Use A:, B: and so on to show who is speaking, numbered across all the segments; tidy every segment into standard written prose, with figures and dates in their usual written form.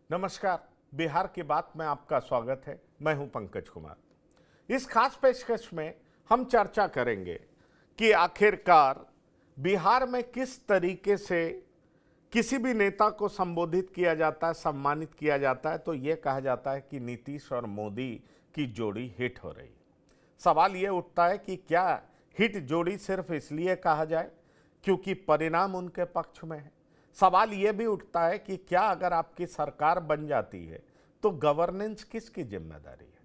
A: नमस्कार। बिहार की बात में आपका स्वागत है। मैं हूं पंकज कुमार। इस खास पेशकश में हम चर्चा करेंगे कि आखिरकार बिहार में किस तरीके से किसी भी नेता को संबोधित किया जाता है, सम्मानित किया जाता है तो ये कहा जाता है कि नीतीश और मोदी की जोड़ी हिट हो रही है। सवाल ये उठता है कि क्या हिट जोड़ी सिर्फ इसलिए कहा जाए क्योंकि परिणाम उनके पक्ष में है। सवाल ये भी उठता है कि क्या अगर आपकी सरकार बन जाती है तो गवर्नेंस किसकी जिम्मेदारी है,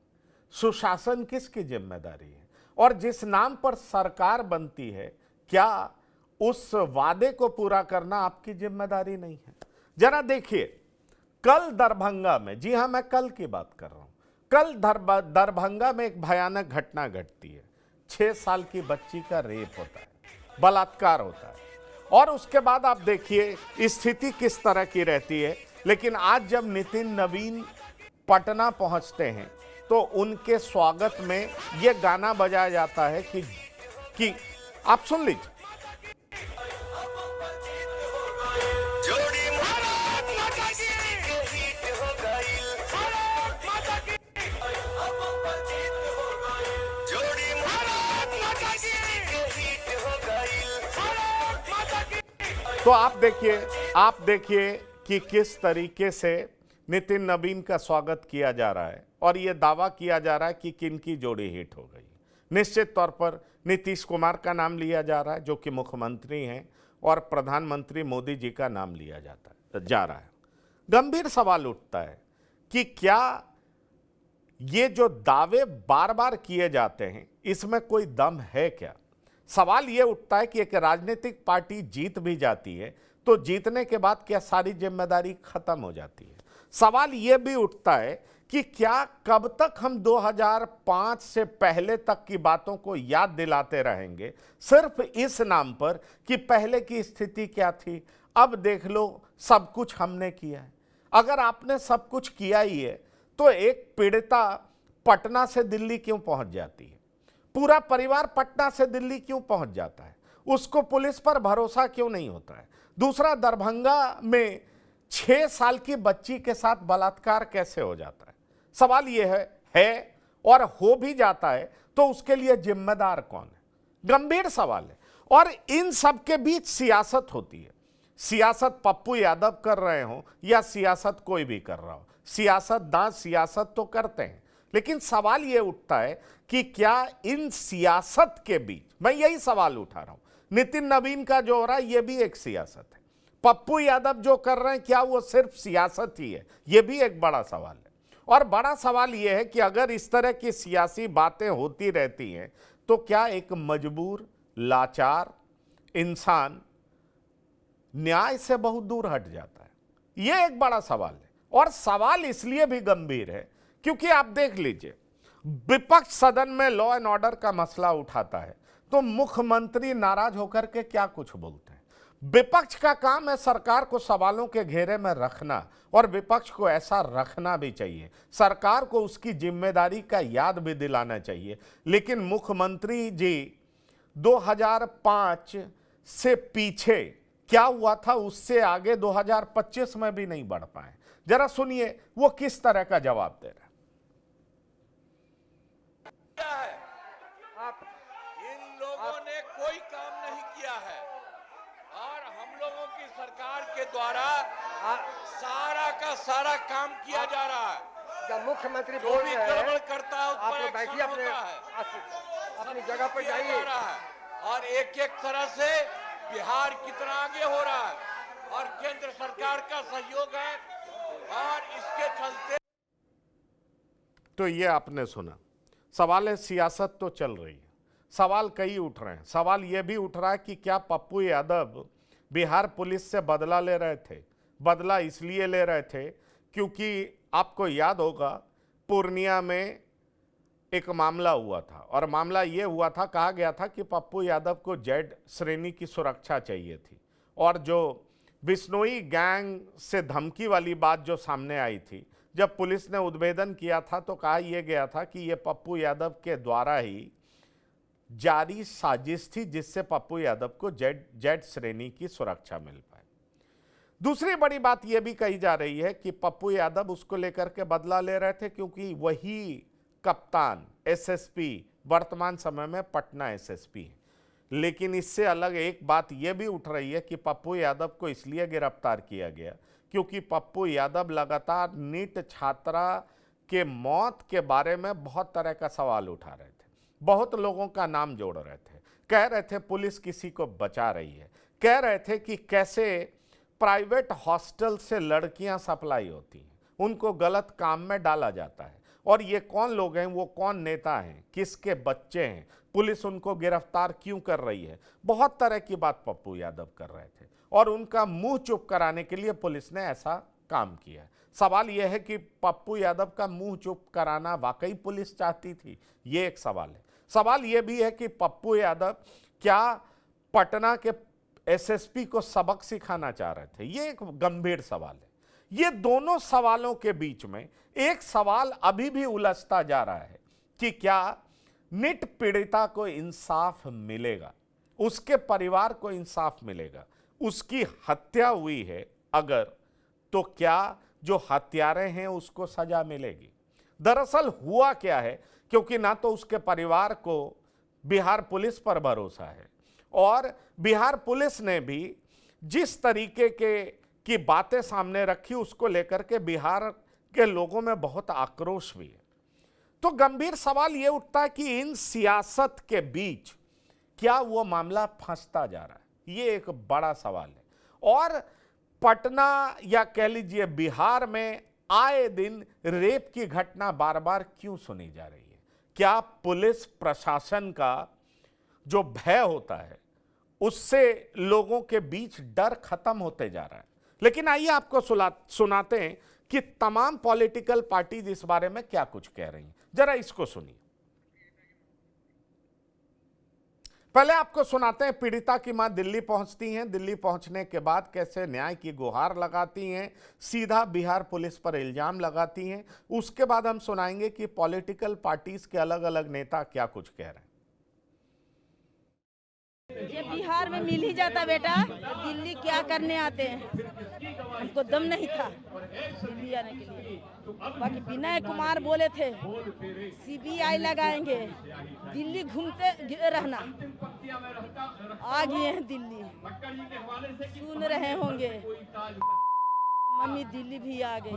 A: सुशासन किसकी जिम्मेदारी है, और जिस नाम पर सरकार बनती है क्या उस वादे को पूरा करना आपकी जिम्मेदारी नहीं है। जरा देखिए, कल दरभंगा में, जी हां मैं कल की बात कर रहा हूं, कल दरभंगा में एक भयानक घटना घटती है। 6 साल की बच्ची का रेप होता है, बलात्कार होता है, और उसके बाद आप देखिए स्थिति किस तरह की रहती है। लेकिन आज जब नितिन नवीन पटना पहुंचते हैं तो उनके स्वागत में यह गाना बजाया जाता है कि आप सुन लीजिए। तो आप देखिए कि किस तरीके से नितिन नवीन का स्वागत किया जा रहा है और यह दावा किया जा रहा है कि किनकी जोड़ी हिट हो गई। निश्चित तौर पर नीतीश कुमार का नाम लिया जा रहा है जो कि मुख्यमंत्री हैं, और प्रधानमंत्री मोदी जी का नाम लिया जा रहा है। गंभीर सवाल उठता है कि क्या ये जो दावे बार बार किए जाते हैं इसमें कोई दम है क्या। सवाल यह उठता है कि एक राजनीतिक पार्टी जीत भी जाती है तो जीतने के बाद क्या सारी जिम्मेदारी खत्म हो जाती है। सवाल यह भी उठता है कि क्या कब तक हम 2005 से पहले तक की बातों को याद दिलाते रहेंगे सिर्फ इस नाम पर कि पहले की स्थिति क्या थी, अब देख लो सब कुछ हमने किया है। अगर आपने सब कुछ किया ही है तो एक पीड़िता पटना से दिल्ली क्यों पहुंच जाती है, पूरा परिवार पटना से दिल्ली क्यों पहुंच जाता है, उसको पुलिस पर भरोसा क्यों नहीं होता है। दूसरा, दरभंगा में 6 साल की बच्ची के साथ बलात्कार कैसे हो जाता है। सवाल यह है और हो भी जाता है तो उसके लिए जिम्मेदार कौन है। गंभीर सवाल है। और इन सब के बीच सियासत होती है। सियासत पप्पू यादव कर रहे हो या सियासत कोई भी कर रहा हो, सियासतदान सियासत तो करते हैं। लेकिन सवाल यह उठता है कि क्या इन सियासत के बीच, मैं यही सवाल उठा रहा हूं, नितिन नवीन का जो हो रहा है यह भी एक सियासत है, पप्पू यादव जो कर रहे हैं क्या वो सिर्फ सियासत ही है, यह भी एक बड़ा सवाल है। और बड़ा सवाल यह है कि अगर इस तरह की सियासी बातें होती रहती हैं तो क्या एक मजबूर लाचार इंसान न्याय से बहुत दूर हट जाता है। यह एक बड़ा सवाल है। और सवाल इसलिए भी गंभीर है क्योंकि आप देख लीजिए, विपक्ष सदन में लॉ एंड ऑर्डर का मसला उठाता है तो मुख्यमंत्री नाराज होकर के क्या कुछ बोलते हैं। विपक्ष का काम है सरकार को सवालों के घेरे में रखना, और विपक्ष को ऐसा रखना भी चाहिए, सरकार को उसकी जिम्मेदारी का याद भी दिलाना चाहिए। लेकिन मुख्यमंत्री जी 2005 से पीछे क्या हुआ था उससे आगे 2025 में भी नहीं बढ़ पाए। जरा सुनिए वो किस तरह का जवाब दे रहे हैं।
B: इन लोगों ने कोई काम नहीं किया है और हम लोगों की सरकार के द्वारा सारा का सारा काम किया जा रहा है।
C: जब मुख्यमंत्री
B: जो
C: बोल
B: भी
C: रहे हैं,
B: गड़बड़ करता है उस
C: आप
B: पर
C: लोग बैठिए,
B: एक्शन होता है,
C: अपनी जगह पर
B: किया
C: जाइए।
B: जा रहा है। और एक एक तरह से बिहार कितना आगे हो रहा है और केंद्र सरकार का सहयोग है और इसके चलते।
A: तो ये आपने सुना। सवाल है, सियासत तो चल रही है, सवाल कई उठ रहे हैं। सवाल यह भी उठ रहा है कि क्या पप्पू यादव बिहार पुलिस से बदला ले रहे थे। बदला इसलिए ले रहे थे क्योंकि आपको याद होगा पूर्णिया में एक मामला हुआ था, और मामला यह हुआ था, कहा गया था कि पप्पू यादव को जेड श्रेणी की सुरक्षा चाहिए थी, और जो बिश्नोई गैंग से धमकी वाली बात जो सामने आई थी, जब पुलिस ने उद्भेदन किया था तो कहा यह गया था कि यह पप्पू यादव के द्वारा ही जारी साजिश थी जिससे पप्पू यादव को जेड श्रेणी की सुरक्षा मिल पाए। दूसरी बड़ी बात यह भी कही जा रही है कि पप्पू यादव उसको लेकर के बदला ले रहे थे क्योंकि वही कप्तान एसएसपी वर्तमान समय में पटना एसएसपी है। लेकिन इससे अलग एक बात यह भी उठ रही है कि पप्पू यादव को इसलिए गिरफ्तार किया गया क्योंकि पप्पू यादव लगातार नीट छात्रा के मौत के बारे में बहुत तरह का सवाल उठा रहे थे, बहुत लोगों का नाम जोड़ रहे थे, कह रहे थे पुलिस किसी को बचा रही है, कह रहे थे कि कैसे प्राइवेट हॉस्टल से लड़कियां सप्लाई होती हैं, उनको गलत काम में डाला जाता है, और ये कौन लोग हैं, वो कौन नेता हैं, किसके बच्चे हैं, पुलिस उनको गिरफ्तार क्यों कर रही है। बहुत तरह की बात पप्पू यादव कर रहे थे और उनका मुंह चुप कराने के लिए पुलिस ने ऐसा काम किया। सवाल यह है कि पप्पू यादव का मुंह चुप कराना वाकई पुलिस चाहती थी, ये एक सवाल है। सवाल यह भी है कि पप्पू यादव क्या पटना के एसएसपी को सबक सिखाना चाह रहे थे, ये एक गंभीर सवाल है। ये दोनों सवालों के बीच में एक सवाल अभी भी उलझता जा रहा है कि क्या नीट पीड़िता को इंसाफ मिलेगा, उसके परिवार को इंसाफ मिलेगा। उसकी हत्या हुई है अगर, तो क्या जो हत्यारे हैं उसको सजा मिलेगी। दरअसल हुआ क्या है, क्योंकि ना तो उसके परिवार को बिहार पुलिस पर भरोसा है और बिहार पुलिस ने भी जिस तरीके की बातें सामने रखी उसको लेकर के बिहार के लोगों में बहुत आक्रोश भी है। तो गंभीर सवाल यह उठता है कि इन सियासत के बीच क्या वो मामला फंसता जा रहा है, ये एक बड़ा सवाल है। और पटना या कह लीजिए बिहार में आए दिन रेप की घटना बार बार क्यों सुनी जा रही है। क्या पुलिस प्रशासन का जो भय होता है उससे लोगों के बीच डर खत्म होते जा रहा है। लेकिन आइए आपको सुनाते हैं कि तमाम पॉलिटिकल पार्टीज इस बारे में क्या कुछ कह रही हैं, जरा इसको सुनिए। पहले आपको सुनाते हैं पीड़िता की मां दिल्ली पहुंचती हैं, दिल्ली पहुंचने के बाद कैसे न्याय की गुहार लगाती हैं, सीधा बिहार पुलिस पर इल्जाम लगाती हैं। उसके बाद हम सुनाएंगे कि पॉलिटिकल पार्टीज के अलग अलग नेता क्या कुछ कह रहे हैं।
C: ये बिहार में मिल ही जाता बेटा, दिल्ली क्या करने आते हैं, हमको दम नहीं था दिल्ली आने के लिए। बाकी विनय कुमार बोले थे सीबीआई लगाएंगे, दिल्ली घूमते रहना, आ गए हैं दिल्ली, सुन रहे होंगे मम्मी दिल्ली भी आ गई।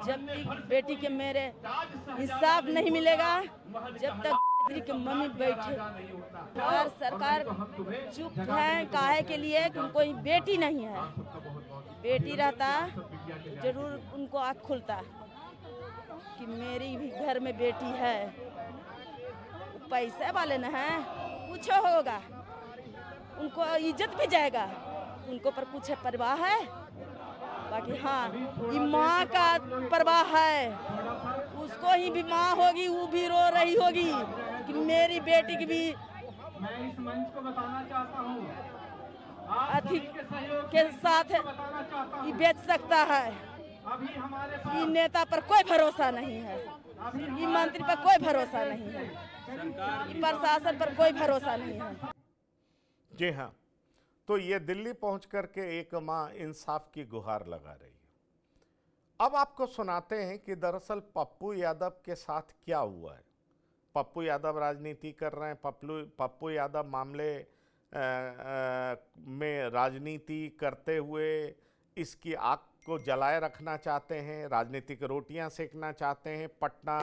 C: जब तक बेटी के मेरे इंसाफ नहीं मिलेगा, जब तक के मम्मी बैठे और सरकार चुप है, काहे के लिए कि उनको बेटी नहीं है। बेटी रहता जरूर उनको आँख खुलता कि मेरी भी घर में बेटी है। पैसे वाले न हैं, कुछ होगा उनको इज्जत भी जाएगा, उनको पर कुछ परवाह है। बाकी हाँ, ये माँ का परवाह है, उसको ही भी माँ होगी, वो भी रो रही होगी कि मेरी बेटी की भी
D: मैं इस मंच को बताना चाहता हूँ,
C: अधिक के साथ ये बेच सकता है।
D: अभी हमारे
C: ये नेता पर कोई भरोसा नहीं है, ये मंत्री पर कोई भरोसा नहीं है, ये प्रशासन पर कोई भरोसा नहीं है।
A: जी हाँ, तो ये दिल्ली पहुंच करके एक मां इंसाफ की गुहार लगा रही है। अब आपको सुनाते हैं कि दरअसल पप्पू यादव के साथ क्या हुआ है। पप्पू यादव राजनीति कर रहे हैं, पप्पू यादव मामले में राजनीति करते हुए इसकी आग को जलाए रखना चाहते हैं, राजनीतिक रोटियां सेकना चाहते हैं, पटना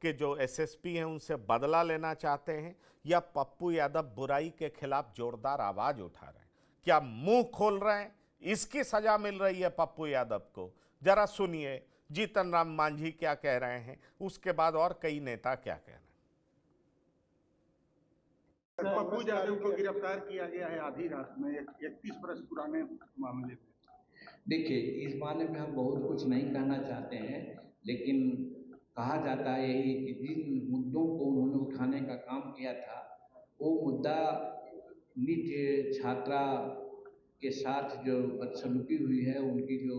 A: के जो एसएसपी हैं उनसे बदला लेना चाहते हैं, या पप्पू यादव बुराई के खिलाफ जोरदार आवाज उठा रहे हैं, क्या मुंह खोल रहे हैं, इसकी सजा मिल रही है पप्पू यादव को। जरा सुनिए जीतन राम मांझी क्या कह रहे हैं, उसके बाद और कई नेता क्या कह रहे हैं।
E: पप्पू यादव को गिरफ्तार किया गया है आधी रात में 31 बरस पुराने मामले में।
F: देखिए, इस मामले में हम बहुत कुछ नहीं कहना चाहते हैं, लेकिन कहा जाता है यही कि जिन मुद्दों को उन्होंने उठाने का काम किया था, वो मुद्दा नीट छात्रा के साथ जो बदसलूकी हुई है, उनकी जो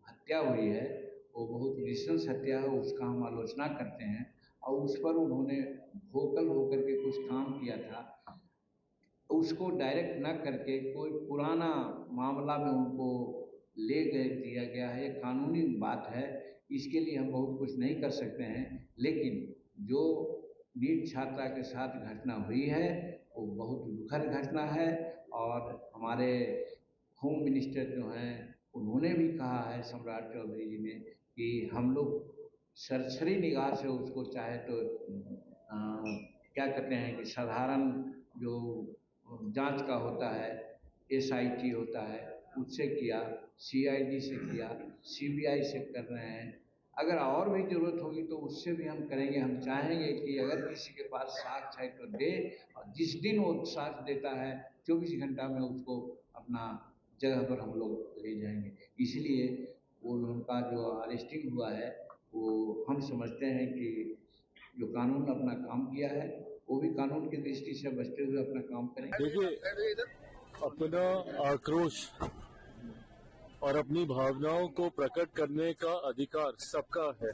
F: हत्या हुई है, वो बहुत नृशंस हत्या है, उसका हम आलोचना करते हैं। और उस पर उन्होंने वोकल होकर के कुछ काम किया था, तो उसको डायरेक्ट न करके कोई पुराना मामला में उनको ले गए दिया गया है। ये कानूनी बात है, इसके लिए हम बहुत कुछ नहीं कर सकते हैं। लेकिन जो नीट छात्रा के साथ घटना हुई है वो बहुत दुखद घटना है, और हमारे होम मिनिस्टर जो हैं उन्होंने भी कहा है, सम्राट चौधरी जी ने, कि हम लोग सरसरी निगाह से उसको चाहे तो क्या कहते हैं कि साधारण जो जांच का होता है, SIT होता है, उससे किया, CID से किया, CBI से कर रहे हैं। अगर और भी ज़रूरत होगी तो उससे भी हम करेंगे। हम चाहेंगे कि अगर किसी के पास साक्ष्य है तो दे, और जिस दिन वो साक्ष्य देता है 24 घंटा में उसको अपना जगह पर हम लोग ले जाएंगे। इसलिए वो उनका जो अरेस्टिंग हुआ है वो हम समझते हैं कि जो कानून अपना काम किया है वो भी कानून की दृष्टि से बचते हुए अपना काम करेंगे।
G: देखिए, अपना आक्रोश और अपनी भावनाओं को प्रकट करने का अधिकार सबका है,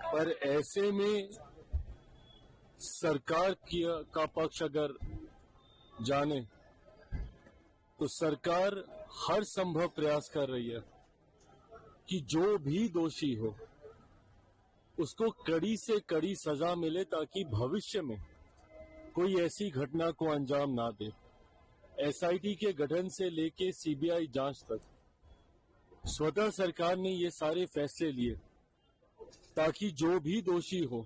G: पर ऐसे में सरकार का पक्ष अगर जाने तो सरकार हर संभव प्रयास कर रही है कि जो भी दोषी हो उसको कड़ी से कड़ी सजा मिले, ताकि भविष्य में कोई ऐसी घटना को अंजाम ना दे। SIT के गठन से लेके CBI जांच तक स्वतः सरकार ने ये सारे फैसले लिए ताकि जो भी दोषी हो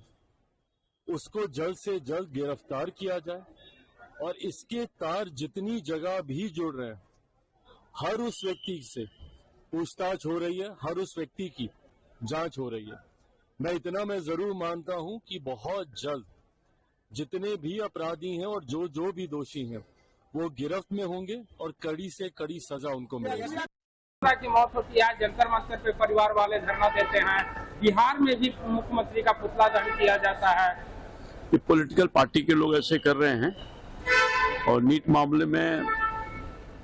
G: उसको जल्द से जल्द गिरफ्तार किया जाए, और इसके तार जितनी जगह भी जुड़ रहे हैं हर उस व्यक्ति से पूछताछ हो रही है, हर उस व्यक्ति की जांच हो रही है। मैं इतना जरूर मानता हूं कि बहुत जल्द जितने भी अपराधी हैं और जो भी दोषी हैं वो गिरफ्त में होंगे और कड़ी से कड़ी सजा उनको मिलेगी।
H: की मौत होती है, जंतर मंतर पे परिवार वाले धरना देते हैं। बिहार में भी मुख्यमंत्री का पुतला दहन किया जाता है।
I: ये पॉलिटिकल पार्टी के लोग ऐसे कर रहे हैं, और नीट मामले में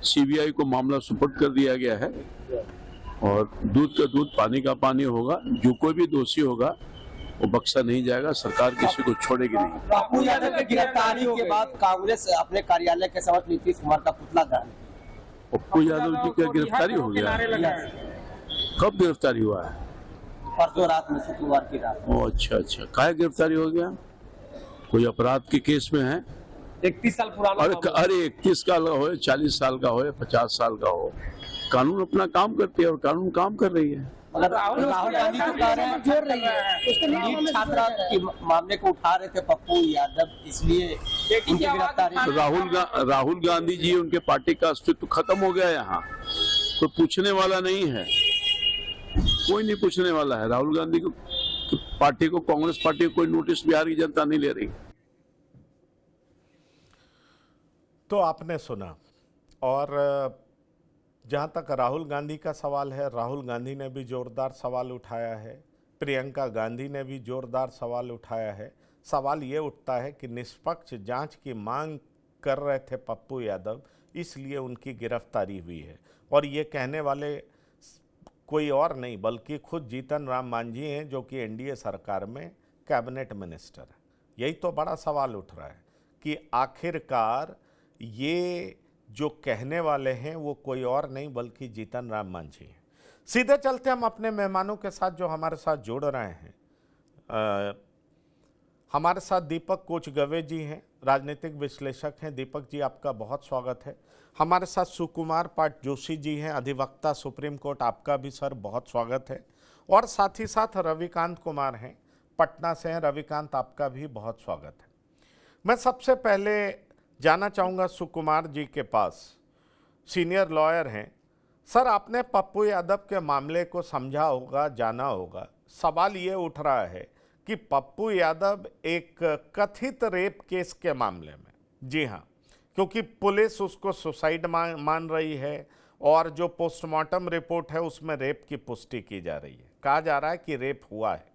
I: CBI को मामला सुपुर्द कर दिया गया है, और दूध का दूध पानी का पानी होगा। जो कोई भी दोषी होगा वो बख्शा नहीं जाएगा, सरकार किसी को छोड़ेगी नहीं।
J: पप्पू यादव की गिरफ्तारी के बाद कांग्रेस अपने कार्यालय के समक्ष नीतीश कुमार का पुतला दहन।
I: पप्पू यादव जी की गिरफ्तारी हो गया? कब गिरफ्तारी हुआ है?
J: परसों रात में, शुक्रवार की रात।
I: ओ अच्छा, काहे गिरफ्तारी हो गया? कोई अपराध के केस में है?
J: 31 साल पुराना।
I: अरे 31 साल का हो, 40 साल का हो, 50 साल का हो, कानून अपना काम करती है और कानून काम कर रही है।
J: राहुल गांधी को कह रहे हैं जोड़ रही है, नीट छात्रा के मामले को उठा रहे थे पप्पू यादव, इसलिए उनकी गिरफ्तारी।
I: राहुल गांधी जी, उनके पार्टी का अस्तित्व खत्म हो गया। यहाँ कोई पूछने वाला नहीं है, कोई नहीं पूछने वाला है। राहुल गांधी को पार्टी को, कांग्रेस पार्टी को कोई नोटिस बिहार की जनता नहीं ले रही।
A: तो आपने सुना, और जहाँ तक राहुल गांधी का सवाल है, राहुल गांधी ने भी जोरदार सवाल उठाया है, प्रियंका गांधी ने भी जोरदार सवाल उठाया है। सवाल ये उठता है कि निष्पक्ष जांच की मांग कर रहे थे पप्पू यादव, इसलिए उनकी गिरफ्तारी हुई है। और ये कहने वाले कोई और नहीं बल्कि खुद जीतन राम मांझी हैं, जो कि NDA सरकार में कैबिनेट मिनिस्टर है। यही तो बड़ा सवाल उठ रहा है कि आखिरकार ये जो कहने वाले हैं वो कोई और नहीं बल्कि जीतन राम मांझी हैं। सीधे चलते हम अपने मेहमानों के साथ जो हमारे साथ जुड़ रहे हैं। हमारे साथ दीपक कोचगवे जी हैं, राजनीतिक विश्लेषक हैं। दीपक जी, आपका बहुत स्वागत है। हमारे साथ सुकुमार पाठ जोशी जी हैं, अधिवक्ता सुप्रीम कोर्ट, आपका भी सर बहुत स्वागत है। और साथ ही साथ रविकांत कुमार हैं, पटना से हैं। रविकांत, आपका भी बहुत स्वागत है। मैं सबसे पहले जाना चाहूँगा सुकुमार जी के पास, सीनियर लॉयर हैं। सर, आपने पप्पू यादव के मामले को समझा होगा, जाना होगा। सवाल ये उठ रहा है कि पप्पू यादव एक कथित रेप केस के मामले में, जी हाँ, क्योंकि पुलिस उसको सुसाइड मान रही है, और जो पोस्टमार्टम रिपोर्ट है उसमें रेप की पुष्टि की जा रही है, कहा जा रहा है कि रेप हुआ है।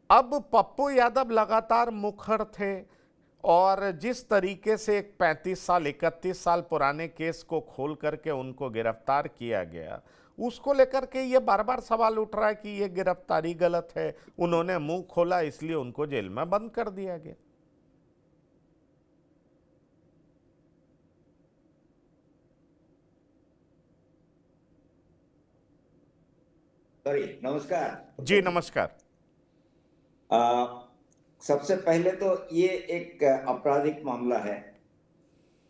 A: अब पप्पू यादव लगातार मुखर थे, और जिस तरीके से एक 35 साल 31 साल पुराने केस को खोल करके उनको गिरफ्तार किया गया, उसको लेकर के ये बार बार सवाल उठ रहा है कि ये गिरफ्तारी गलत है, उन्होंने मुंह खोला इसलिए उनको जेल में बंद कर दिया गया।
K: सॉरी, नमस्कार
A: जी नमस्कार।
K: सबसे पहले तो ये एक आपराधिक मामला है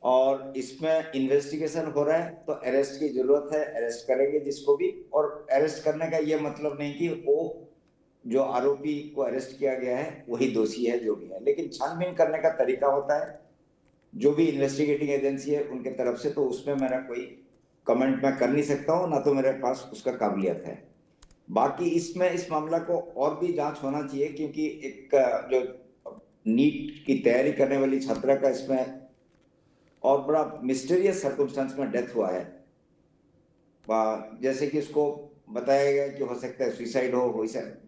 K: और इसमें इन्वेस्टिगेशन हो रहा है, तो अरेस्ट की जरूरत है, अरेस्ट करेंगे जिसको भी। और अरेस्ट करने का ये मतलब नहीं कि वो जो आरोपी को अरेस्ट किया गया है वही दोषी है, जो भी है, लेकिन छानबीन करने का तरीका होता है जो भी इन्वेस्टिगेटिंग एजेंसी है उनके तरफ से, तो उसमें मेरा कोई कमेंट मैं कर नहीं सकता हूँ, ना तो मेरे पास उसका काबिलियत है। बाकी इसमें इस मामला को और भी जांच होना चाहिए, क्योंकि एक जो नीट की तैयारी करने वाली छात्रा का इसमें और बड़ा मिस्टीरियस सर्कमस्टेंस में डेथ हुआ है। जैसे कि उसको बताया गया कि हो सकता है सुसाइड हो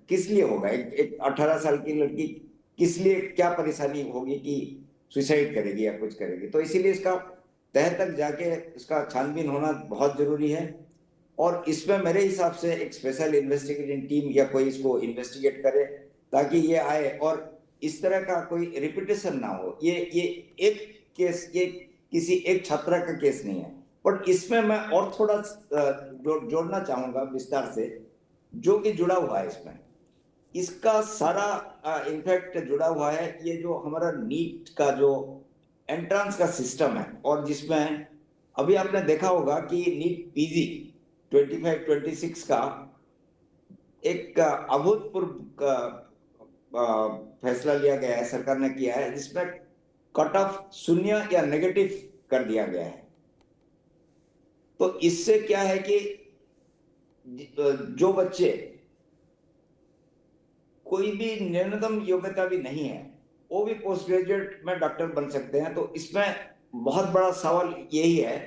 K: किस लिए होगा? एक 18 साल की लड़की किस लिए, क्या परेशानी होगी कि सुसाइड करेगी या कुछ करेगी? तो इसीलिए इसका तह तक जाके इसका छानबीन होना बहुत जरूरी है। और इसमें मेरे हिसाब से एक स्पेशल इन्वेस्टिगेटिंग टीम या कोई इसको इन्वेस्टिगेट करे, ताकि ये आए और इस तरह का कोई रिपीटेशन ना हो। ये एक केस, ये किसी एक छात्रा का केस नहीं है, बट इसमें मैं और थोड़ा जोड़ना चाहूंगा विस्तार से, जो कि जुड़ा हुआ है इसमें। इसका सारा इनफैक्ट जुड़ा हुआ है ये जो हमारा नीट का जो एंट्रेंस का सिस्टम है, और जिसमें अभी आपने देखा होगा कि नीट पीजी 25-26 का एक अभूतपूर्व फैसला लिया गया है, सरकार ने किया है, जिसमें कट ऑफ 0 या नेगेटिव कर दिया गया है। तो इससे क्या है कि जो बच्चे कोई भी न्यूनतम योग्यता भी नहीं है वो भी पोस्ट ग्रेजुएट में डॉक्टर बन सकते हैं। तो इसमें बहुत बड़ा सवाल यही है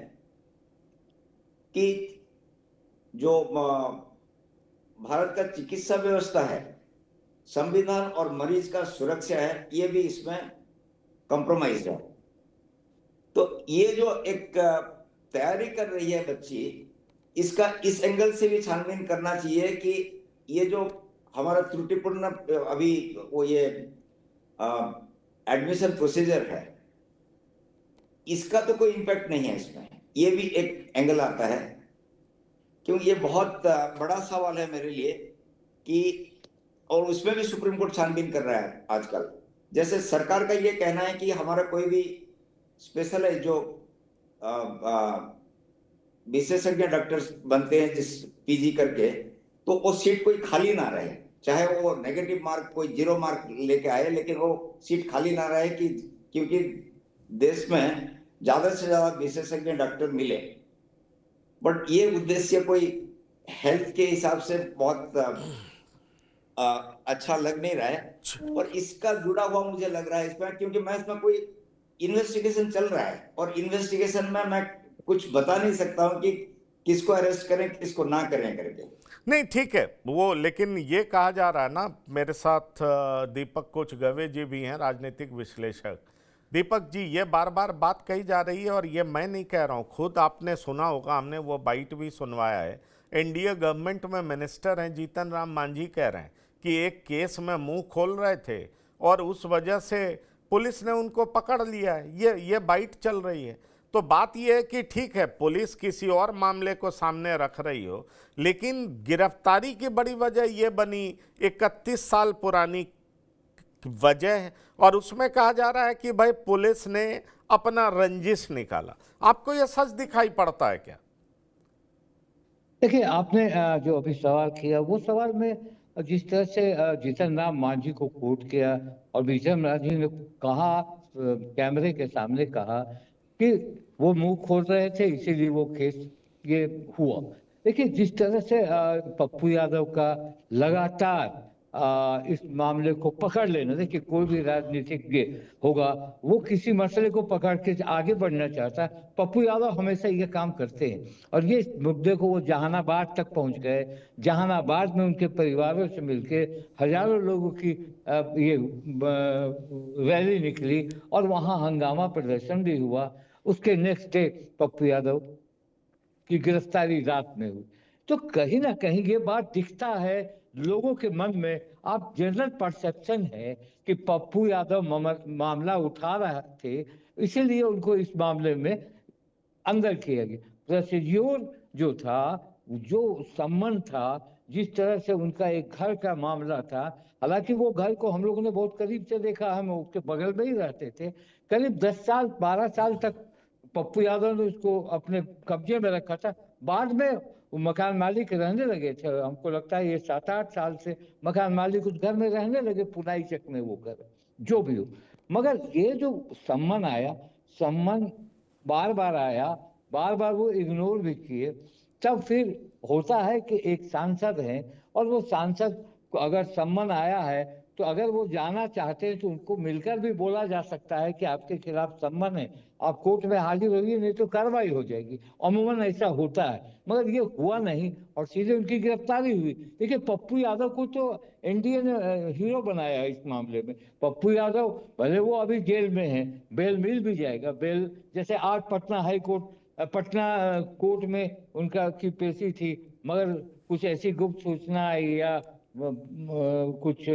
K: कि जो भारत का चिकित्सा व्यवस्था है, संविधान और मरीज का सुरक्षा है, ये भी इसमें कॉम्प्रोमाइज है। तो ये जो एक तैयारी कर रही है बच्ची, इसका इस एंगल से भी छानबीन करना चाहिए कि ये जो हमारा त्रुटिपूर्ण अभी वो ये एडमिशन प्रोसीजर है, इसका तो कोई इम्पैक्ट नहीं है इसमें। ये भी एक एंगल आता है, क्योंकि ये बहुत बड़ा सवाल है मेरे लिए कि, और उसमें भी सुप्रीम कोर्ट छानबीन कर रहा है आजकल। जैसे सरकार का ये कहना है कि हमारा कोई भी स्पेशलाइज जो विशेषज्ञ डॉक्टर्स बनते हैं जिस पीजी करके, तो वो सीट कोई खाली ना रहे, चाहे वो नेगेटिव मार्क कोई 0 मार्क लेके आए, लेकिन वो सीट खाली ना रहे, कि क्योंकि देश में ज्यादा से ज्यादा विशेषज्ञ डॉक्टर मिले। बट ये उद्देश्य कोई हेल्थ के हिसाब से बहुत अच्छा लग नहीं रहा है, और इसका जुड़ा हुआ मुझे लग रहा है इसमें, क्योंकि मैं इसमें कोई इन्वेस्टिगेशन चल रहा है, और इन्वेस्टिगेशन में मैं कुछ बता नहीं सकता हूं कि किसको अरेस्ट करें किसको ना करें करके।
A: नहीं ठीक है वो, लेकिन ये कहा जा रहा है ना, मेरे साथ दीपक कुछ गवे जी भी हैं, राजनीतिक विश्लेषक। दीपक जी, ये बार बार बात कही जा रही है, और ये मैं नहीं कह रहा हूँ, खुद आपने सुना होगा, हमने वो बाइट भी सुनवाया है। एनडीए गवर्नमेंट में मिनिस्टर हैं जीतन राम मांझी, कह रहे हैं कि एक केस में मुंह खोल रहे थे और उस वजह से पुलिस ने उनको पकड़ लिया है। ये बाइट चल रही है। तो बात यह है कि ठीक है, पुलिस किसी और मामले को सामने रख रही हो, लेकिन गिरफ्तारी की बड़ी वजह यह बनी 31 साल पुरानी वजह है, और उसमें कहा जा रहा है कि भाई पुलिस ने अपना रंजिश निकाला। आपको यह सच दिखाई पड़ता है क्या?
L: देखिए, आपने जो अभी सवाल किया, वो सवाल में जिस तरह से जीतन राम मांझी को कोट किया, और जीतन राम मांझी ने कहा, कैमरे के सामने कहा कि वो मुंह खोल रहे थे, इसीलिए वो केस ये हुआ। देखिए, जिस तरह से पप्पू यादव का लगातार इस मामले को पकड़ लेना, देखिए कोई भी राजनीतिज्ञ होगा वो किसी मसले को पकड़ के आगे बढ़ना चाहता है। पप्पू यादव हमेशा ये काम करते हैं, और ये मुद्दे को वो जहानाबाद तक पहुंच गए। जहानाबाद में उनके परिवारों से मिलके हजारों लोगों की ये रैली निकली, और वहां हंगामा प्रदर्शन भी हुआ। उसके नेक्स्ट डे पप्पू यादव की गिरफ्तारी रात में हुई। तो कहीं ना कहीं ये बात दिखता है लोगों के मन में। आप जनरल परसेप्शन है कि पप्पू यादव मामला उठा रहे थे, इसीलिए उनको इस मामले में अंदर किया गया। प्रोसीड्यूर जो था, जो सम्मन था, जिस तरह से उनका एक घर का मामला था, हालांकि वो घर को हम लोगों ने बहुत करीब से देखा, हम उसके बगल में ही रहते थे, करीब 10 साल 12 साल तक पप्पू यादव ने उसको अपने कब्जे में रखा था। बाद में वो मकान मालिक रहने लगे थे, हमको लगता है ये 7-8 साल से मकान मालिक उस घर में रहने लगे, पुनाई चक में वो घर, जो भी हो। मगर ये जो सम्मन आया, सम्मन बार बार आया, बार बार वो इग्नोर भी किए, तब फिर होता है कि एक सांसद हैं और वो सांसद को अगर सम्मन आया है तो अगर वो जाना चाहते हैं तो उनको मिलकर भी बोला जा सकता है कि आपके खिलाफ सम्मन है, आप कोर्ट में हाजिर होइए, नहीं तो कार्रवाई हो जाएगी। अमूमन ऐसा होता है, मगर ये हुआ नहीं और सीधे उनकी गिरफ्तारी हुई। देखिए, पप्पू यादव को तो एनडीए ने हीरो बनाया है इस मामले में। पप्पू यादव भले वो अभी जेल में है, बेल मिल भी जाएगा, बेल जैसे आज पटना कोर्ट में उनका की पेशी थी, मगर कुछ ऐसी गुप्त सूचना आई या कुछ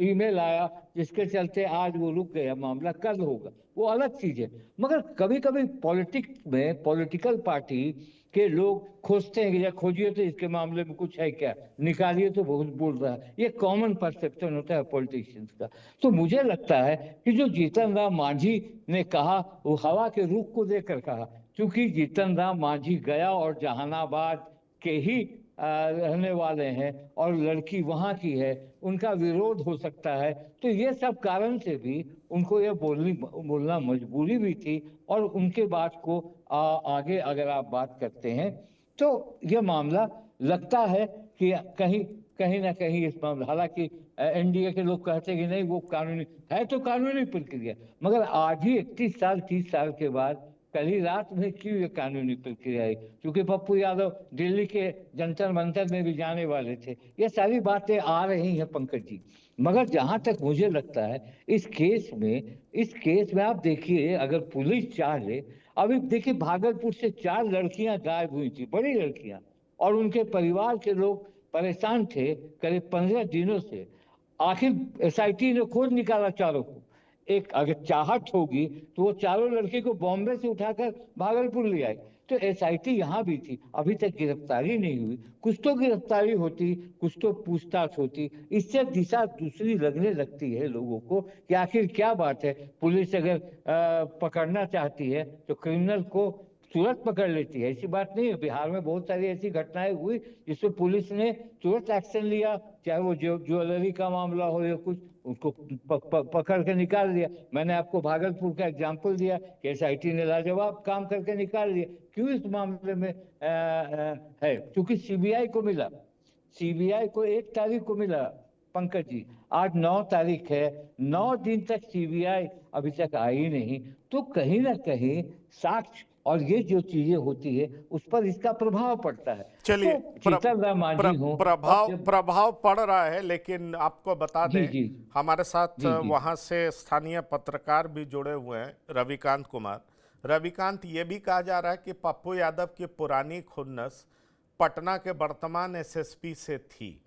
L: ईमेल आया जिसके चलते आज वो रुक गया, मामला कल होगा, वो अलग चीज है। मगर कभी कभी पॉलिटिक्स में पॉलिटिकल पार्टी के लोग खोजते हैं कि या खोजिए तो इसके मामले में कुछ है क्या, निकालिए तो बहुत बोल रहा है, ये कॉमन परसेप्शन होता है पॉलिटिशियंस का। तो मुझे लगता है कि जो जीतन राम मांझी ने कहा वो हवा के रुख को देकर कहा, क्योंकि जीतन राम मांझी गया और जहानाबाद के ही रहने वाले हैं और लड़की वहां की है, उनका विरोध हो सकता है, तो ये सब कारण से भी उनको ये बोलना मजबूरी भी थी। और उनके बात को आगे अगर आप बात करते हैं तो ये मामला लगता है कि कहीं ना कहीं इस मामला, हालांकि एनडीए के लोग कहते हैं कि नहीं वो कानूनी है, तो कानूनी प्रक्रिया, मगर आज ही 31-30 साल के बाद कल ही रात में क्यों ये कानूनी प्रक्रिया है, क्योंकि पप्पू यादव दिल्ली के जंतर मंतर में भी जाने वाले थे। ये सारी बातें आ रही हैं पंकज जी, मगर जहां तक मुझे लगता है इस केस में आप देखिए, अगर पुलिस चाहे, अभी देखिए भागलपुर से 4 लड़कियां गायब हुई थी, बड़ी लड़कियां, और उनके परिवार के लोग परेशान थे करीब 15 दिनों से। आखिर एसआईटी ने खोज निकाला चारों को। एक अगर चाहत होगी तो वो चारों लड़के को बॉम्बे से उठाकर भागलपुर ले आए। तो एसआईटी यहाँ भी थी, अभी तक गिरफ्तारी नहीं हुई। कुछ तो गिरफ्तारी होती, कुछ तो पूछताछ होती, इससे दिशा दूसरी लगने लगती है लोगों को कि आखिर क्या बात है। पुलिस अगर पकड़ना चाहती है तो क्रिमिनल को तुरंत पकड़ लेती है, ऐसी बात नहीं है। बिहार में बहुत सारी ऐसी घटनाएं हुई जिसमें पुलिस ने तुरंत एक्शन लिया, चाहे वो ज्वेलरी का मामला हो या कुछ, उसको पकड़ के निकाल दिया। मैंने आपको भागलपुर का एग्जाम्पल दिया कि एसआईटी ने लाजवाब काम करके निकाल दिया। क्यों इस मामले में है, क्योंकि सीबीआई को मिला, सीबीआई को 1 तारीख को मिला पंकज जी, आज 9 तारीख है, 9 दिन तक सीबीआई अभी तक आई नहीं। तो कहीं ना कहीं साक्ष्य और ये जो चीजें होती है उस पर इसका प्रभाव पड़ता है।
A: चलिए,
L: तो
A: प्रभाव पड़ रहा है, लेकिन आपको बता दें
L: जी,
A: हमारे साथ वहां से स्थानीय पत्रकार भी जुड़े हुए हैं, रविकांत कुमार। रविकांत, ये भी कहा जा रहा है कि पप्पू यादव की पुरानी खुन्नस पटना के वर्तमान एसएसपी से थी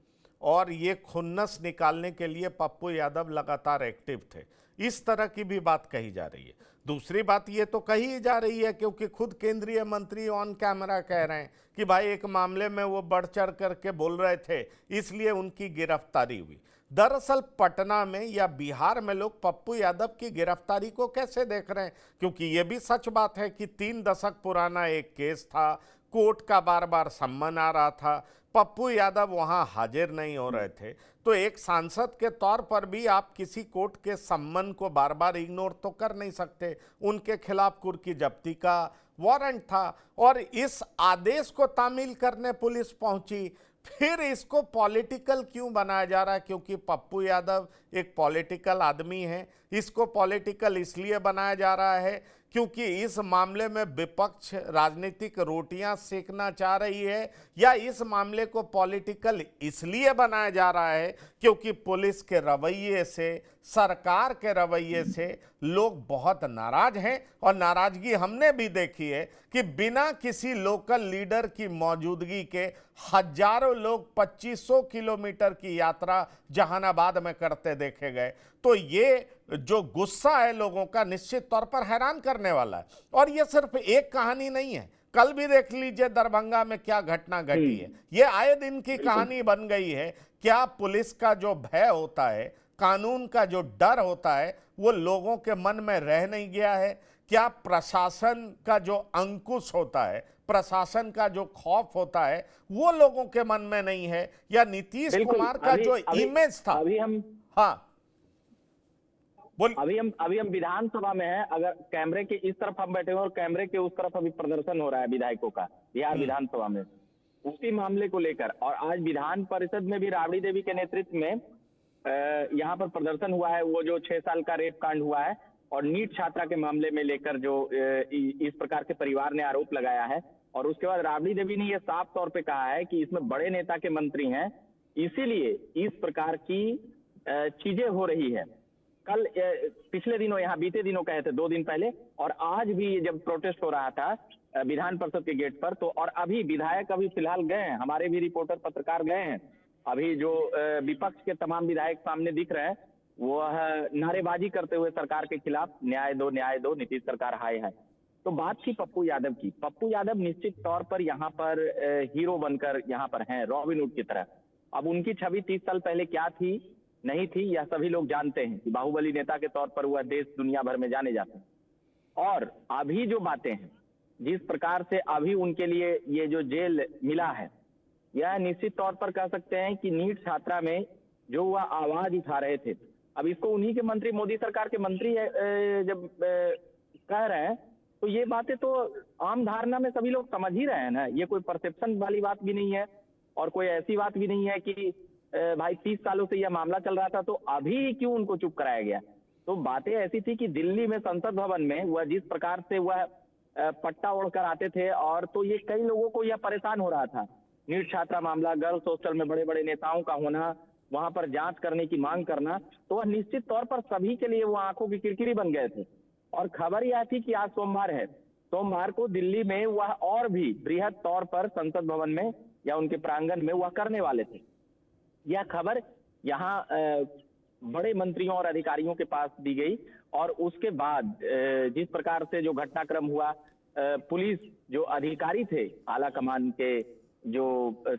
A: और ये खुन्नस निकालने के लिए पप्पू यादव लगातार एक्टिव थे, इस तरह की भी बात कही जा रही है। दूसरी बात ये तो कही जा रही है क्योंकि खुद केंद्रीय मंत्री ऑन कैमरा कह रहे हैं कि भाई एक मामले में वो बढ़ चढ़ करके बोल रहे थे, इसलिए उनकी गिरफ्तारी हुई। दरअसल पटना में या बिहार में लोग पप्पू यादव की गिरफ्तारी को कैसे देख रहे हैं, क्योंकि ये भी सच बात है कि 3 दशक पुराना एक केस था, कोर्ट का बार बार सम्मन आ रहा था, पप्पू यादव वहां हाजिर नहीं हो रहे थे। तो एक सांसद के तौर पर भी आप किसी कोर्ट के सम्मन को बार बार इग्नोर तो कर नहीं सकते। उनके खिलाफ कुर्की जब्ती का वारंट था और इस आदेश को तामील करने पुलिस पहुंची। फिर इसको पॉलिटिकल क्यों बनाया जा रहा है, क्योंकि पप्पू यादव एक पॉलिटिकल आदमी है। इसको पॉलिटिकल इसलिए बनाया जा रहा है क्योंकि इस मामले में विपक्ष राजनीतिक रोटियां सेकना चाह रही है, या इस मामले को पॉलिटिकल इसलिए बनाया जा रहा है क्योंकि पुलिस के रवैये से, सरकार के रवैये से लोग बहुत नाराज हैं। और नाराजगी हमने भी देखी है कि बिना किसी लोकल लीडर की मौजूदगी के हजारों लोग 2500 किलोमीटर की यात्रा जहानाबाद में करते देखे गए। तो ये जो गुस्सा है लोगों का निश्चित तौर पर हैरान करने वाला है। और ये सिर्फ एक कहानी नहीं है, कल भी देख लीजिए दरभंगा में क्या घटना घटी है। ये आए दिन की कहानी बन गई है। क्या पुलिस का जो भय होता है, कानून का जो डर होता है, वो लोगों के मन में रह नहीं गया है? क्या प्रशासन का जो अंकुश होता है, प्रशासन का जो खौफ होता है, वो लोगों के मन में नहीं है? या नीतीश कुमार का जो इमेज था,
M: अभी हम
A: हाँ
M: अभी हम विधानसभा में हैं। अगर कैमरे के इस तरफ हम बैठे हुए और कैमरे के उस तरफ अभी प्रदर्शन हो रहा है विधायकों का बिहार विधानसभा में, उसी मामले को लेकर। और आज विधान परिषद में भी राबड़ी देवी के नेतृत्व में यहाँ पर प्रदर्शन हुआ है। वो जो 6 साल का रेप कांड हुआ है और नीट छात्रा के मामले में लेकर जो इस प्रकार से परिवार ने आरोप लगाया है, और उसके बाद राबड़ी देवी ने यह साफ तौर पे कहा है कि इसमें बड़े नेता के मंत्री हैं, इसीलिए इस प्रकार की चीजें हो रही है। कल पिछले दिनों यहाँ बीते दिनों कहे थे 2 दिन पहले, और आज भी जब प्रोटेस्ट हो रहा था विधान परिषद के गेट पर, तो और अभी विधायक अभी फिलहाल गए हैं, हमारे भी रिपोर्टर पत्रकार गए हैं। अभी जो विपक्ष के तमाम विधायक सामने दिख रहे हैं, वो नारेबाजी करते हुए सरकार के खिलाफ, न्याय दो नीतीश सरकार हाय है। तो बात थी पप्पू यादव की। पप्पू यादव निश्चित तौर पर यहाँ पर हीरो बनकर यहाँ पर हैं, रॉबिन हुड की तरह। अब उनकी छवि 30 साल पहले क्या थी नहीं थी, यह सभी लोग जानते हैं कि बाहुबली नेता के तौर पर वह देश दुनिया भर में जाने जाते हैं। और अभी जो बातें हैं, जिस प्रकार से अभी उनके लिए ये जो जेल मिला है, यह निश्चित तौर पर कह सकते हैं कि नीट छात्रा में जो वह आवाज उठा रहे थे, अब इसको उन्हीं के मंत्री, मोदी सरकार के मंत्री जब कह रहे हैं, तो ये बातें तो आम धारणा में सभी लोग समझ ही रहे हैं ना। ये कोई परसेप्शन वाली बात भी नहीं है और कोई ऐसी बात भी नहीं है कि भाई 30 सालों से यह मामला चल रहा था तो अभी क्यों उनको चुप कराया गया। तो बातें ऐसी थी कि दिल्ली में संसद भवन में वह जिस प्रकार से वह पट्टा ओढ़कर आते थे, और तो ये कई लोगों को यह परेशान हो रहा था। नीट छात्रा मामला, गर्ल्स हॉस्टल में बड़े बड़े नेताओं का होना, वहां पर जांच करने की मांग करना, तो वह निश्चित तौर पर सभी के लिए वो आंखों की किरकिरी बन गए थे। और खबर यह थी कि आज सोमवार है, सोमवार को दिल्ली में वह और भी बृहद तौर पर संसद भवन में या उनके प्रांगण में वह करने वाले थे। यह खबर यहाँ बड़े मंत्रियों और अधिकारियों के पास दी गई, और उसके बाद जिस प्रकार से जो घटनाक्रम हुआ, पुलिस जो अधिकारी थे, आला कमान के जो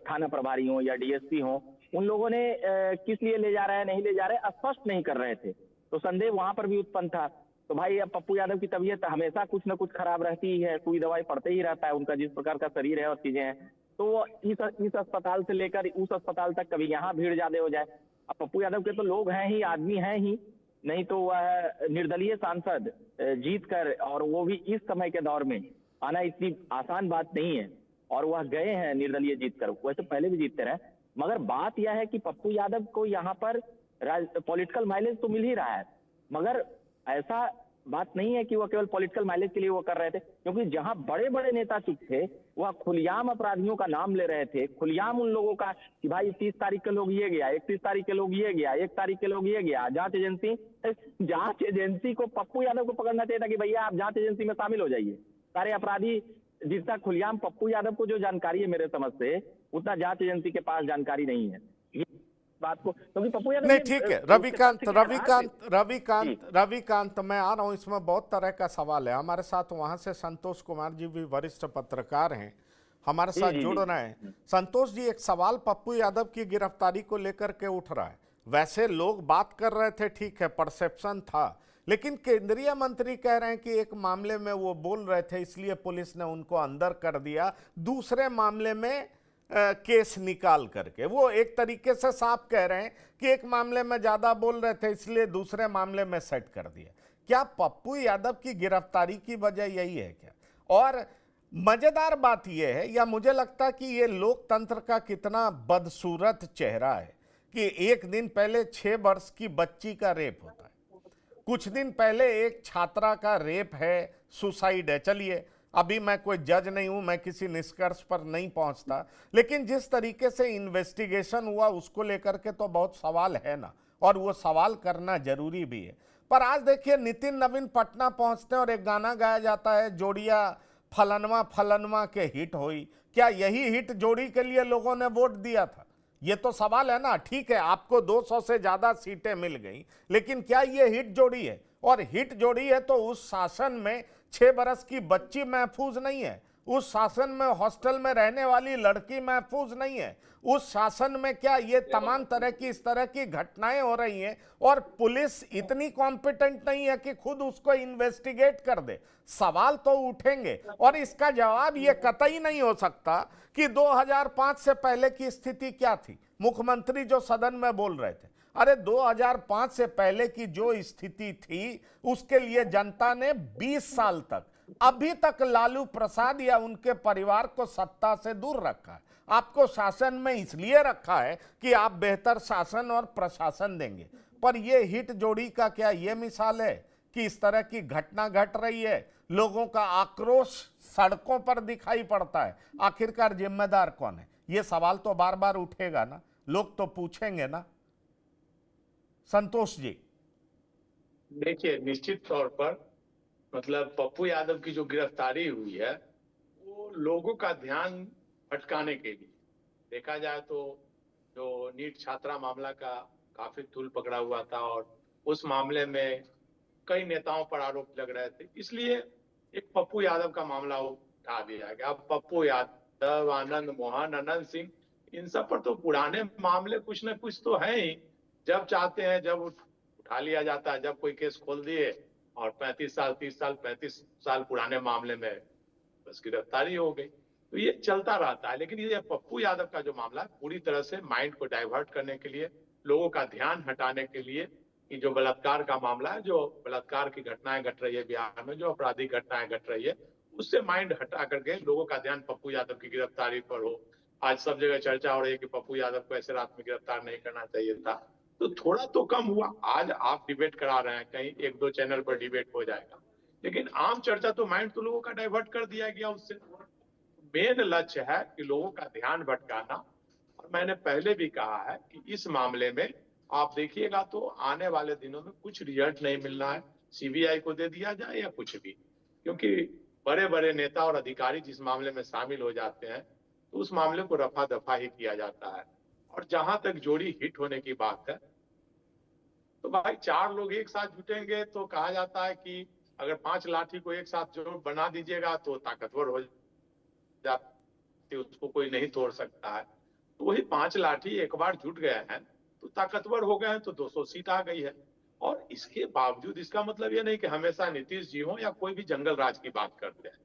M: थाना प्रभारी हों या डीएसपी हों, उन लोगों ने किस लिए ले जा रहे हैं, नहीं ले जा रहे, स्पष्ट नहीं कर रहे थे। तो संदेह वहां पर भी उत्पन्न था। तो भाई अब पप्पू यादव की तबीयत हमेशा कुछ न कुछ खराब रहती ही है, सुई दवाई पड़ते ही रहता है, उनका जिस प्रकार का शरीर है और चीजें हैं, तो वो इस अस्पताल से लेकर उस अस्पताल तक कभी यहाँ भीड़ ज्यादा हो जाए। अब पप्पू यादव के तो लोग हैं ही, आदमी हैं ही, नहीं तो वह निर्दलीय सांसद जीत कर, और वो भी इस समय के दौर में आना इतनी आसान बात नहीं है, और वह गए हैं निर्दलीय जीत कर, वैसे पहले भी जीतते रहे। मगर बात यह है कि पप्पू यादव को यहाँ पर पॉलिटिकल माइलेज तो मिल ही रहा है, मगर ऐसा बात नहीं है कि वह केवल पॉलिटिकल माइलेज के लिए वो कर रहे थे, क्योंकि जहां बड़े बड़े नेता चुप थे, वह खुलेआम अपराधियों का नाम ले रहे थे, खुलेआम उन लोगों का कि भाई 30 तारीख के लोग ये गया, 31 तारीख के लोग ये गया, 1 तारीख के लोग ये गया। जांच एजेंसी को पप्पू यादव को पकड़ना चाहिए था कि भैया आप जांच एजेंसी में शामिल हो जाइए। सारे अपराधी जितना खुलेआम पप्पू यादव को जो जानकारी है मेरे समझ से, उतना जांच एजेंसी के पास जानकारी नहीं है बात को, क्योंकि पप्पू यादव
A: नहीं ठीक है। रविकांत मैं आ रहा हूं, इसमें बहुत तरह का सवाल है। हमारे साथ वहां से संतोष कुमार जी भी वरिष्ठ पत्रकार हैं, हमारे साथ जुड़ रहे हैं। संतोष जी, एक सवाल पप्पू यादव की गिरफ्तारी को लेकर के उठ रहा है। वैसे लोग बात कर रहे थे, ठीक है, परसेप्शन था, लेकिन केंद्रीय मंत्री कह रहे हैं कि एक मामले में वो बोल रहे थे इसलिए पुलिस ने उनको अंदर कर दिया, दूसरे मामले में केस निकाल करके। वो एक तरीके से साफ कह रहे हैं कि एक मामले में ज्यादा बोल रहे थे इसलिए दूसरे मामले में सेट कर दिया। क्या पप्पू यादव की गिरफ्तारी की वजह यही है क्या? और मजेदार बात यह है, या मुझे लगता है कि ये लोकतंत्र का कितना बदसूरत चेहरा है कि एक दिन पहले 6 वर्ष की बच्ची का रेप होता है, कुछ दिन पहले एक छात्रा का रेप है, सुसाइड है। चलिए, अभी मैं कोई जज नहीं हूं, मैं किसी निष्कर्ष पर नहीं पहुंचता, लेकिन जिस तरीके से इन्वेस्टिगेशन हुआ उसको लेकर के तो बहुत सवाल है ना, और वो सवाल करना जरूरी भी है। पर आज देखिए, नितिन नवीन पटना पहुंचते हैं और एक गाना गाया जाता है, जोड़िया फलनवा फलनवा के हिट हुई। क्या यही हिट जोड़ी के लिए लोगों ने वोट दिया था? ये तो सवाल है ना। ठीक है, आपको 200 से ज्यादा सीटें मिल गई, लेकिन क्या ये हिट जोड़ी है? और हिट जोड़ी है तो उस शासन में 6 बरस की बच्ची महफूज नहीं है, उस शासन में हॉस्टल में रहने वाली लड़की महफूज नहीं है? उस शासन में क्या ये तमाम तरह की इस तरह की घटनाएं हो रही हैं और पुलिस इतनी कॉम्पिटेंट नहीं है कि खुद उसको इन्वेस्टिगेट कर दे? सवाल तो उठेंगे और इसका जवाब ये कतई नहीं हो सकता कि 2005 से पहले की स्थिति क्या थी। मुख्यमंत्री जो सदन में बोल रहे थे, अरे 2005 से पहले की जो स्थिति थी उसके लिए जनता ने 20 साल तक अभी तक लालू प्रसाद या उनके परिवार को सत्ता से दूर रखा है। आपको शासन में इसलिए रखा है कि आप बेहतर शासन और प्रशासन देंगे, पर यह हिट जोड़ी का क्या ये मिसाल है कि इस तरह की घटना घट रही है? लोगों का आक्रोश सड़कों पर दिखाई पड़ता है। आखिरकार जिम्मेदार कौन है? ये सवाल तो बार बार उठेगा ना, लोग तो पूछेंगे ना। संतोष जी,
N: देखिए, निश्चित तौर पर मतलब पप्पू यादव की जो गिरफ्तारी हुई है वो लोगों का ध्यान भटकाने के लिए, देखा जाए तो जो नीट छात्रा मामला का काफी तूल पकड़ा हुआ था और उस मामले में कई नेताओं पर आरोप लग रहे थे, इसलिए एक पप्पू यादव का मामला उठा दिया गया। अब पप्पू यादव, आनंद मोहन, अनंत सिंह, इन सब पर तो पुराने मामले कुछ न कुछ तो है ही। जब चाहते हैं जब उठा लिया जाता है, जब कोई केस खोल दिए और 35 साल 30 साल 35 साल पुराने मामले में बस गिरफ्तारी हो गई, तो ये चलता रहता है। लेकिन ये पप्पू यादव का जो मामला पूरी तरह से माइंड को डाइवर्ट करने के लिए, लोगों का ध्यान हटाने के लिए, कि जो बलात्कार का मामला है, जो बलात्कार की घटनाएं घट रही है बिहार में, जो आपराधिक घटनाएं घट रही है, उससे माइंड हटा करके लोगों का ध्यान पप्पू यादव की गिरफ्तारी पर हो। आज सब जगह चर्चा हो रही है कि पप्पू यादव को ऐसे रात में गिरफ्तार नहीं करना चाहिए था, तो थोड़ा तो कम हुआ। आज आप डिबेट करा रहे हैं, कहीं 1-2 चैनल पर डिबेट हो जाएगा, लेकिन आम चर्चा तो माइंड तो लोगों का डाइवर्ट कर दिया गया उससे। मेन लक्ष्य है कि लोगों का ध्यान भटकाना। और मैंने पहले भी कहा है कि इस मामले में आप देखिएगा तो आने वाले दिनों में कुछ रिजल्ट नहीं मिलना है, सीबीआई को दे दिया जाए या कुछ भी, क्योंकि बड़े बड़े नेता और अधिकारी जिस मामले में शामिल हो जाते हैं तो उस मामले को रफा दफा ही किया जाता है। और जहां तक जोड़ी हिट होने की बात है, तो भाई 4 लोग एक साथ जुटेंगे तो कहा जाता है कि अगर 5 लाठी को एक साथ जोड़ बना दीजिएगा तो ताकतवर हो जाती, उसको कोई नहीं तोड़ सकता है। तो वही 5 लाठी एक बार जुट गए हैं तो ताकतवर हो गए हैं, तो 200 सीट आ गई है। और इसके बावजूद इसका मतलब ये नहीं कि हमेशा नीतीश जी हो या कोई भी जंगल राज की बात करते हैं,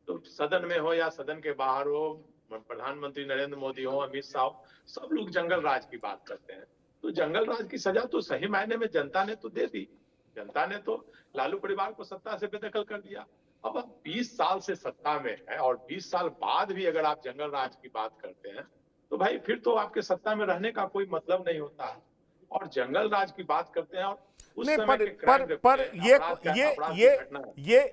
N: तो सदन में हो या सदन के बाहर हो, प्रधानमंत्री नरेंद्र मोदी हो, अमित शाह हो, सब लोग जंगल राज की बात करते हैं। तो जंगल राज की सजा तो सही मायने में जनता ने तो दे दी। जनता ने तो लालू परिवार को सत्ता से बेदखल कर दिया। अब 20 साल से सत्ता में है और 20 साल बाद भी अगर आप जंगल राज की बात करते हैं तो भाई फिर तो आपके सत्ता में रहने का कोई मतलब नहीं होता है। और जंगल राज की बात करते हैं और उस समय के
A: पर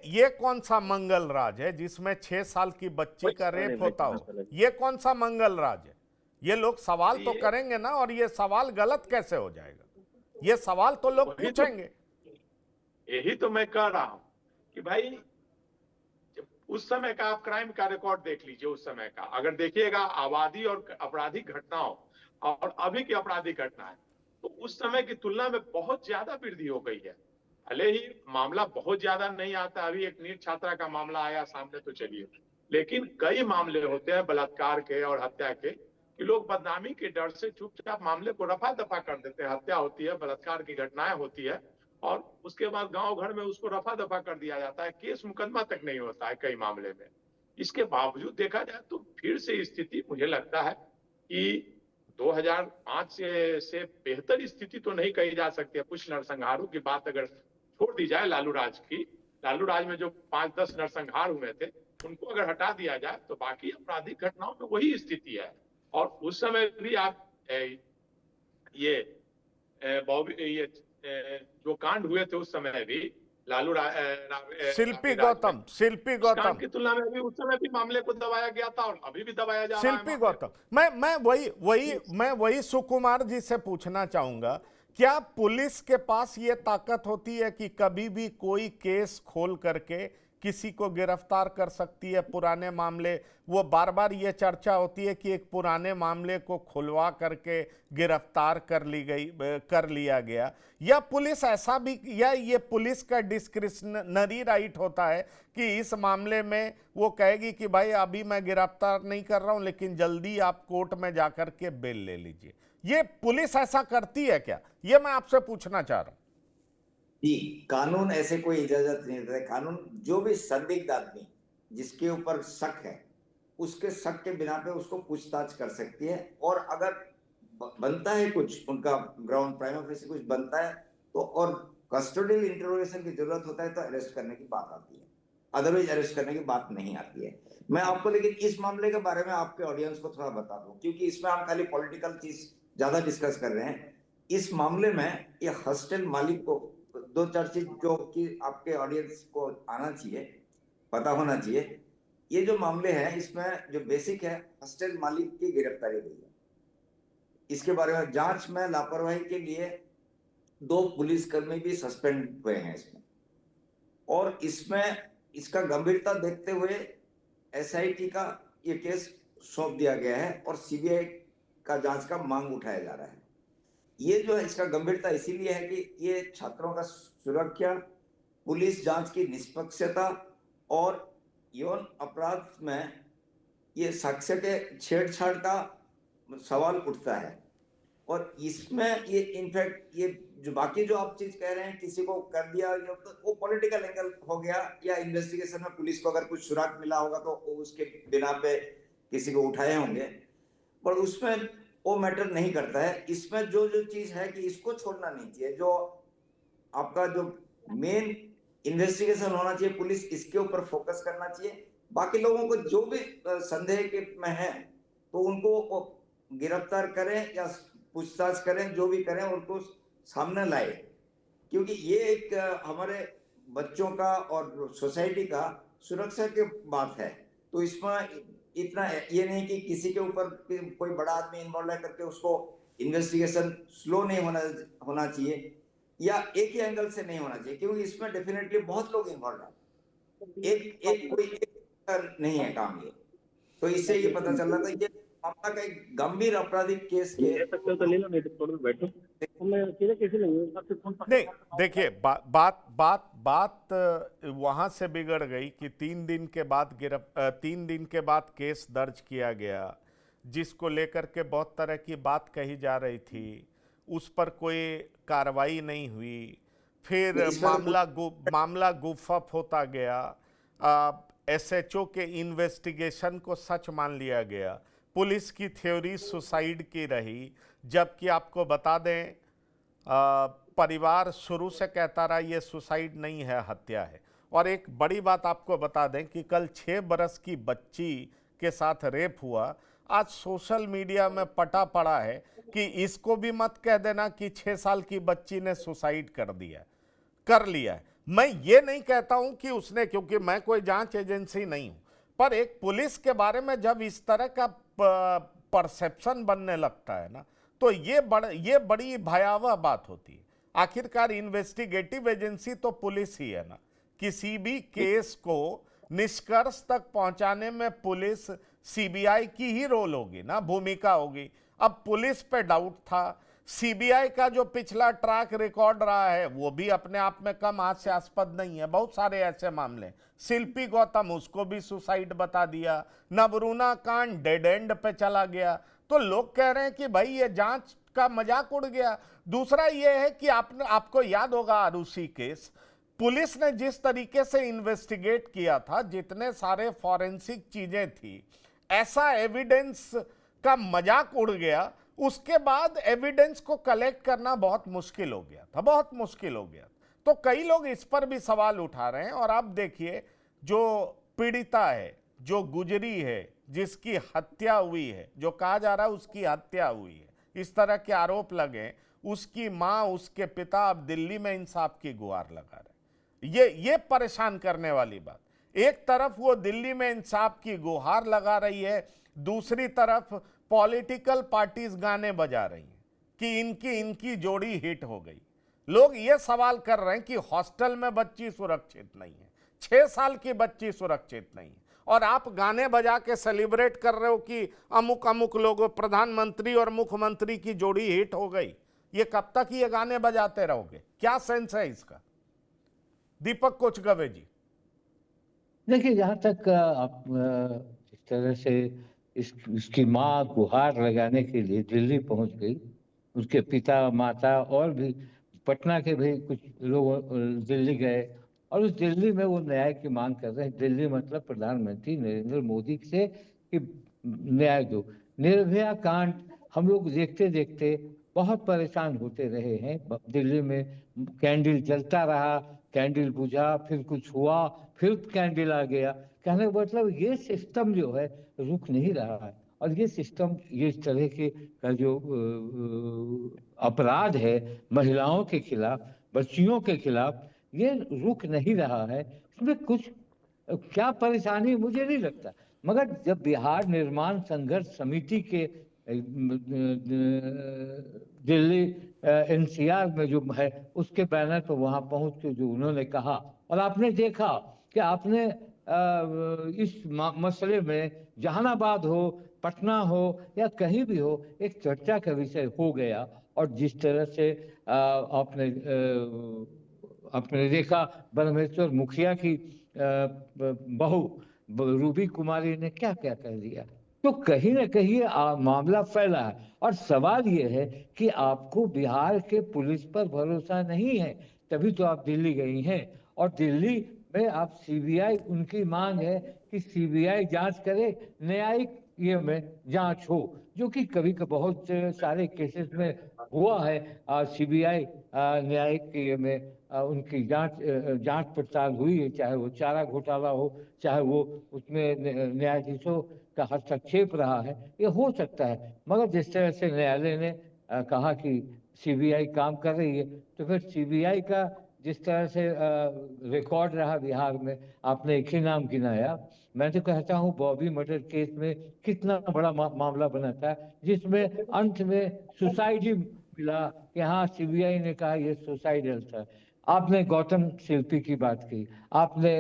A: ये कौन सा मंगल राज है जिसमें 6 साल की बच्ची का रेप होता हो? ये कौन सा मंगल राज है? ये लोग सवाल तो करेंगे ना, और ये सवाल गलत कैसे हो जाएगा? ये सवाल तो लोग पूछेंगे।
N: यही तो मैं कह रहा हूं कि भाई उस समय का आप क्राइम का रिकॉर्ड देख लीजिए। उस समय का अगर देखिएगा आबादी और आपराधिक घटनाओं और अभी की आपराधिक घटनाएं, तो उस समय की तुलना में बहुत ज्यादा वृद्धि हो गई है। भले ही मामला बहुत ज्यादा नहीं आता, अभी एक नीट छात्रा का मामला आया सामने तो चलिए, लेकिन कई मामले होते हैं बलात्कार के और हत्या के कि लोग बदनामी के डर से चुपचाप मामले को रफा दफा कर देते हैं। हत्या होती है, बलात्कार की घटनाएं होती है और उसके बाद गांव घर में उसको रफा दफा कर दिया जाता है, केस मुकदमा तक नहीं होता है कई मामले में। इसके बावजूद देखा जाए तो फिर से स्थिति मुझे लगता है कि 2005 से बेहतर स्थिति तो नहीं कही जा सकती है। कुछ नरसंहारों की बात अगर छोड़ दी जाए लालू राज की, लालू राज में जो 5-10 नरसंहार हुए थे उनको अगर हटा दिया जाए तो बाकी आपराधिक घटनाओं में वही स्थिति है। और उस समय भी आप ये जो कांड हुए थे उस समय भी लालू
A: शिल्पी गौतम
N: की तुलना में भी उस समय भी मामले को दबाया गया था और अभी भी दबाया जा रहा है।
A: शिल्पी गौतम, मैं वही सुकुमार जी से पूछना चाहूंगा, क्या पुलिस के पास ये ताकत होती है कि कभी भी कोई केस खोल करके किसी को गिरफ्तार कर सकती है पुराने मामले। वो बार बार ये चर्चा होती है कि एक पुराने मामले को खुलवा करके गिरफ्तार कर लिया गया, या पुलिस ऐसा भी, या ये पुलिस का डिस्क्रिशनरी राइट होता है कि इस मामले में वो कहेगी कि भाई अभी मैं गिरफ्तार नहीं कर रहा हूं, लेकिन जल्दी आप कोर्ट में जाकर के बेल ले लीजिए। ये पुलिस ऐसा करती है क्या, ये मैं आपसे पूछना चाह रहा हूं।
K: जी, कानून ऐसे कोई इजाजत नहीं देता है। कानून जो भी संदिग्ध आदमी जिसके ऊपर शक है, उसके शक के बिना पे उसको पूछताछ कर सकती है, और अगर बनता है कुछ उनका ग्राउंड प्राइमा फेसी कुछ बनता है तो, और कस्टोडियल इंटरोगेशन की जरूरत होता है तो अरेस्ट करने की बात आती है, अदरवाइज अरेस्ट करने की बात नहीं आती है। मैं आपको लेकिन इस मामले के बारे में आपके ऑडियंस को थोड़ा बता दूं, क्योंकि इसमें हम खाली पॉलिटिकल चीज ज्यादा डिस्कस कर रहे हैं। इस मामले में ये हॉस्टल मालिक को दो चार चीज जो कि आपके ऑडियंस को आना चाहिए, पता होना चाहिए। ये जो मामले हैं इसमें जो बेसिक है, हॉस्टल मालिक की गिरफ्तारी हुई है। इसके बारे में जांच में लापरवाही के लिए 2 पुलिसकर्मी भी सस्पेंड हुए हैं इसमें, और इसमें इसका गंभीरता देखते हुए एसआईटी का ये केस सौंप दिया गया है और सीबीआई का जांच का मांग उठाया जा रहा है। ये जो है इसका गंभीरता इसीलिए है कि ये छात्रों का सुरक्षा, पुलिस जांच की निष्पक्षता और यौन अपराध में ये साक्ष्य के छेड़छाड़ का सवाल उठता है। और इसमें ये इनफैक्ट ये जो बाकी जो आप चीज कह रहे हैं किसी को कर दिया, तो वो पॉलिटिकल एंगल हो गया, या इन्वेस्टिगेशन में पुलिस को अगर कुछ सुराग मिला होगा तो उसके बिना पे किसी को उठाए होंगे, पर उसमें वो मैटर नहीं करता है। इसमें जो जो चीज है कि इसको छोड़ना नहीं चाहिए, जो आपका जो मेन इन्वेस्टिगेशन होना चाहिए, पुलिस इसके ऊपर फोकस करना चाहिए। बाकी लोगों को जो भी संदेह के में है तो उनको गिरफ्तार करें या पूछताछ करें, जो भी करें उनको सामने लाए, क्योंकि ये एक हमारे बच्चों का और सोसाइटी का सुरक्षा की बात है। तो इसमें इतना ये नहीं कि किसी के ऊपर कोई बड़ा आदमी इन्वॉल्व है करके उसको इन्वेस्टिगेशन स्लो नहीं होना चाहिए, या एक ही एंगल से नहीं होना चाहिए, क्योंकि इसमें डेफिनेटली बहुत लोग इन्वॉल्व हैं, एक कोई नहीं है काम ये। तो इससे ये पता चल रहा था ये मामला का एक गंभीर आपराधिक केस के
A: नहीं। देखिए बात वहां से बिगड़ गई कि 3 दिन के बाद केस दर्ज किया गया, जिसको लेकर के बहुत तरह की बात कही जा रही थी, उस पर कोई कार्रवाई नहीं हुई। फिर मामला गुफअप होता गया, एसएचओ के इन्वेस्टिगेशन को सच मान लिया गया, पुलिस की थ्योरी सुसाइड की रही, जबकि आपको बता दें परिवार शुरू से कहता रहा ये सुसाइड नहीं है, हत्या है। और एक बड़ी बात आपको बता दें कि कल 6 बरस की बच्ची के साथ रेप हुआ। आज सोशल मीडिया में पटा पड़ा है कि इसको भी मत कह देना कि 6 साल की बच्ची ने सुसाइड कर लिया है। मैं ये नहीं कहता हूं कि उसने, क्योंकि मैं कोई जांच एजेंसी नहीं हूं, पर एक पुलिस के बारे में जब इस तरह का परसेप्शन बनने लगता है ना, तो ये बड़ी भयावह बात होती है। आखिरकार इन्वेस्टिगेटिव एजेंसी तो पुलिस ही है ना, किसी भी केस को निष्कर्ष तक पहुंचाने में पुलिस, सीबीआई की ही रोल होगी ना, भूमिका होगी। अब पुलिस पे डाउट था, सीबीआई का जो पिछला ट्रैक रिकॉर्ड रहा है वो भी अपने आप में कम हास्यास्पद नहीं है। बहुत सारे ऐसे मामले, शिल्पी गौतम, उसको भी सुसाइड बता दिया, नवरूना कांड डेड एंड पे चला गया। तो लोग कह रहे हैं कि भाई ये जांच का मजाक उड़ गया। दूसरा ये है कि आपको याद होगा आरुषि केस, पुलिस ने जिस तरीके से इन्वेस्टिगेट किया था, जितने सारे फॉरेंसिक चीजें थी, ऐसा एविडेंस का मजाक उड़ गया। उसके बाद एविडेंस को कलेक्ट करना बहुत मुश्किल हो गया था, बहुत मुश्किल हो गया। तो कई लोग इस पर भी सवाल उठा रहे हैं। और आप देखिए, जो पीड़िता है, जो गुजरी है, जिसकी हत्या हुई है, जो कहा जा रहा है उसकी हत्या हुई है, इस तरह के आरोप लगे, उसकी मां, उसके पिता अब दिल्ली में इंसाफ की गुहार लगा रहे। ये परेशान करने वाली बात। एक तरफ वो दिल्ली में इंसाफ की गुहार लगा रही है, दूसरी तरफ पॉलिटिकल पार्टीज गाने बजा रही हैं कि इनकी जोड़ी हिट हो गई। लोग ये सवाल कर रहे हैं कि हॉस्टल में बच्ची सुरक्षित नहीं है, 6 साल की बच्ची सुरक्षित नहीं। और आप गाने बजा के सेलिब्रेट कर रहे हो कि अमुक अमुक लोगों, प्रधानमंत्री और मुख्यमंत्री की जोड़ी हिट हो गई। ये कब तक ये गाने बजाते रहोगे? क्या सेंस है इसका? दीपक कोचगवे जी।
L: देखिए, जहाँ तक आप जिस तरह से इसकी माँ गुहार लगाने के लिए दिल्ली पहुंच गई, उसके पिता माता और भी पटना के भी कुछ लोग दिल्ली गए और उस दिल्ली में वो न्याय की मांग कर रहे हैं। दिल्ली मतलब प्रधानमंत्री नरेंद्र मोदी से कि न्याय दो। निर्भया कांड हम लोग देखते देखते बहुत परेशान होते रहे हैं। दिल्ली में कैंडल जलता रहा, कैंडल बुझा, फिर कुछ हुआ, फिर कैंडल आ गया। कहने का मतलब ये सिस्टम जो है रुक नहीं रहा है और ये सिस्टम, ये इस तरह के का जो अपराध है महिलाओं के खिलाफ, बच्चियों के खिलाफ, ये रुक नहीं रहा है। इसमें कुछ क्या परेशानी मुझे नहीं लगता, मगर जब बिहार निर्माण संघर्ष समिति के दिल्ली एनसीआर में जो है उसके बैनर पर वहां पहुंच के जो उन्होंने कहा, और आपने देखा कि आपने इस मसले में जहानाबाद हो, पटना हो या कहीं भी हो, एक चर्चा का विषय हो गया। और जिस तरह से आपने देखा ब्रह्मेश्वर मुखिया की बहू रूबी कुमारी ने क्या क्या कह दिया। तो कहीं ना कहीं मामला फैला है और सवाल ये है कि आपको बिहार के पुलिस पर भरोसा नहीं है, तभी तो आप दिल्ली गई हैं। और दिल्ली में आप सीबीआई, उनकी मांग है कि सीबीआई जांच करे, न्यायिक ये में जांच हो, जो कि कभी बहुत सारे केसेस में हुआ है। सीबीआई न्यायिक ये में उनकी जांच पड़ताल हुई है, चाहे वो चारा घोटाला हो, चाहे वो उसमें न्यायाधीशों का हस्तक्षेप रहा है, ये हो सकता है। मगर जिस तरह से न्यायालय ने कहा कि सीबीआई काम कर रही है, तो फिर सीबीआई का जिस तरह से रिकॉर्ड रहा बिहार में, आपने एक ही नाम गिनाया। मैं तो कहता हूँ बॉबी मर्डर केस में कितना बड़ा मामला बना था, जिसमें अंत में सुसाइड ही मिला। यहाँ सीबीआई ने कहा ये सुसाइडल था। आपने गौतम शिल्पी की बात की, आपने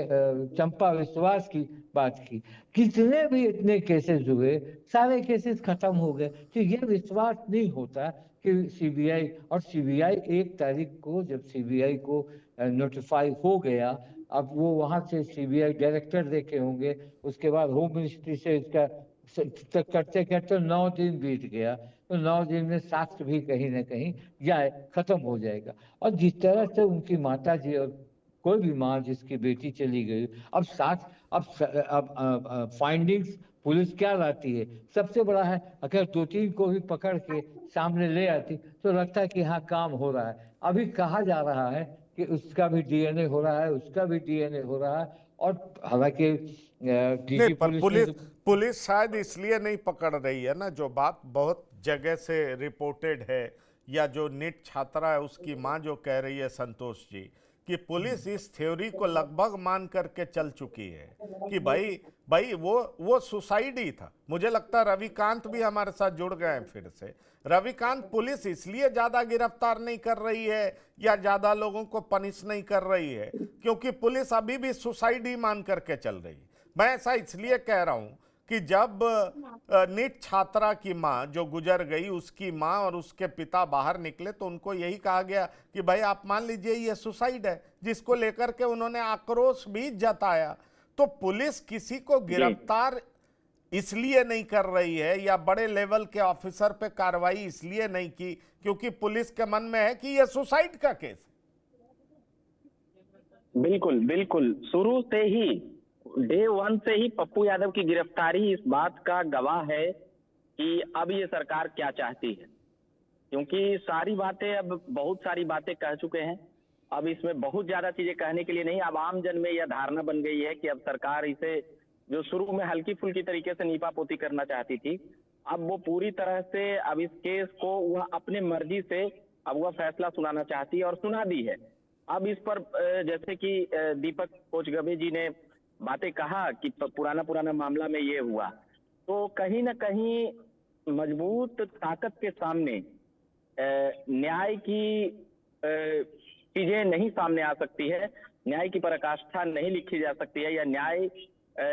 L: चंपा विश्वास की बात की, कितने भी इतने केसेस हुए, सारे केसेस खत्म हो गए। तो ये विश्वास नहीं होता कि सीबीआई, और सीबीआई 1 तारीख को जब सीबीआई को नोटिफाई हो गया, अब वो वहां से सीबीआई डायरेक्टर देखे होंगे, उसके बाद होम मिनिस्ट्री से इसका करते करते 9 दिन बीत गया। तो 9 दिन में साक्ष्य भी कहीं ना कहीं जाए, खत्म हो जाएगा। और जिस तरह से उनकी माता जी और कोई भी माँ जिसकी बेटी चली गई, अब फाइंडिंग्स पुलिस क्या लाती है, सबसे बड़ा है अगर 2-3 को भी पकड़ के सामने ले आती तो लगता है कि हाँ काम हो रहा है। अभी कहा जा रहा है कि उसका भी डीएनए हो रहा है, उसका भी डीएनए हो रहा है। और हालांकि
A: नहीं, पर पुलिस शायद इसलिए नहीं पकड़ रही है ना, जो बात बहुत जगह से रिपोर्टेड है, या जो नीट छात्रा है उसकी मां जो कह रही है संतोष जी, कि पुलिस इस थ्योरी को लगभग मान करके चल चुकी है कि भाई वो सुसाइड ही था। मुझे लगता है रविकांत भी हमारे साथ जुड़ गए हैं फिर से। रविकांत, पुलिस इसलिए ज्यादा गिरफ्तार नहीं कर रही है या ज्यादा लोगों को पनिश नहीं कर रही है क्योंकि पुलिस अभी भी सुसाइड ही मान करके चल रही है। मैं ऐसा इसलिए कह रहा हूं कि जब नीट छात्रा की मां जो गुजर गई, उसकी मां और उसके पिता बाहर निकले तो उनको यही कहा गया कि भाई आप मान लीजिए ये सुसाइड है, जिसको लेकर के उन्होंने आक्रोश भी जताया। तो पुलिस किसी को गिरफ्तार इसलिए नहीं कर रही है या बड़े लेवल के ऑफिसर पे कार्रवाई इसलिए नहीं की क्योंकि पुलिस के मन में है कि यह सुसाइड का केस है।
M: बिल्कुल बिल्कुल, शुरू से ही डे 1 से ही पप्पू यादव की गिरफ्तारी इस बात का गवाह है कि अब ये सरकार क्या चाहती है, क्योंकि सारी बातें, अब बहुत सारी बातें कह चुके हैं। अब इसमें बहुत ज्यादा चीजें कहने के लिए नहीं। अब आम जन में यह धारणा बन गई है कि अब सरकार इसे, जो शुरू में हल्की फुल्की तरीके से नीपापोती करना चाहती थी, अब वो पूरी तरह से अब इस केस को वह अपने मर्जी से अब वह फैसला सुनाना चाहती है और सुना दी है। अब इस पर जैसे कि दीपक कोचगवे जी ने बातें कहा कि पुराना मामला में ये हुआ, तो कहीं ना कहीं मजबूत ताकत के सामने न्याय की चीजें नहीं सामने आ सकती है। न्याय की पराकाष्ठा नहीं लिखी जा सकती है, या न्याय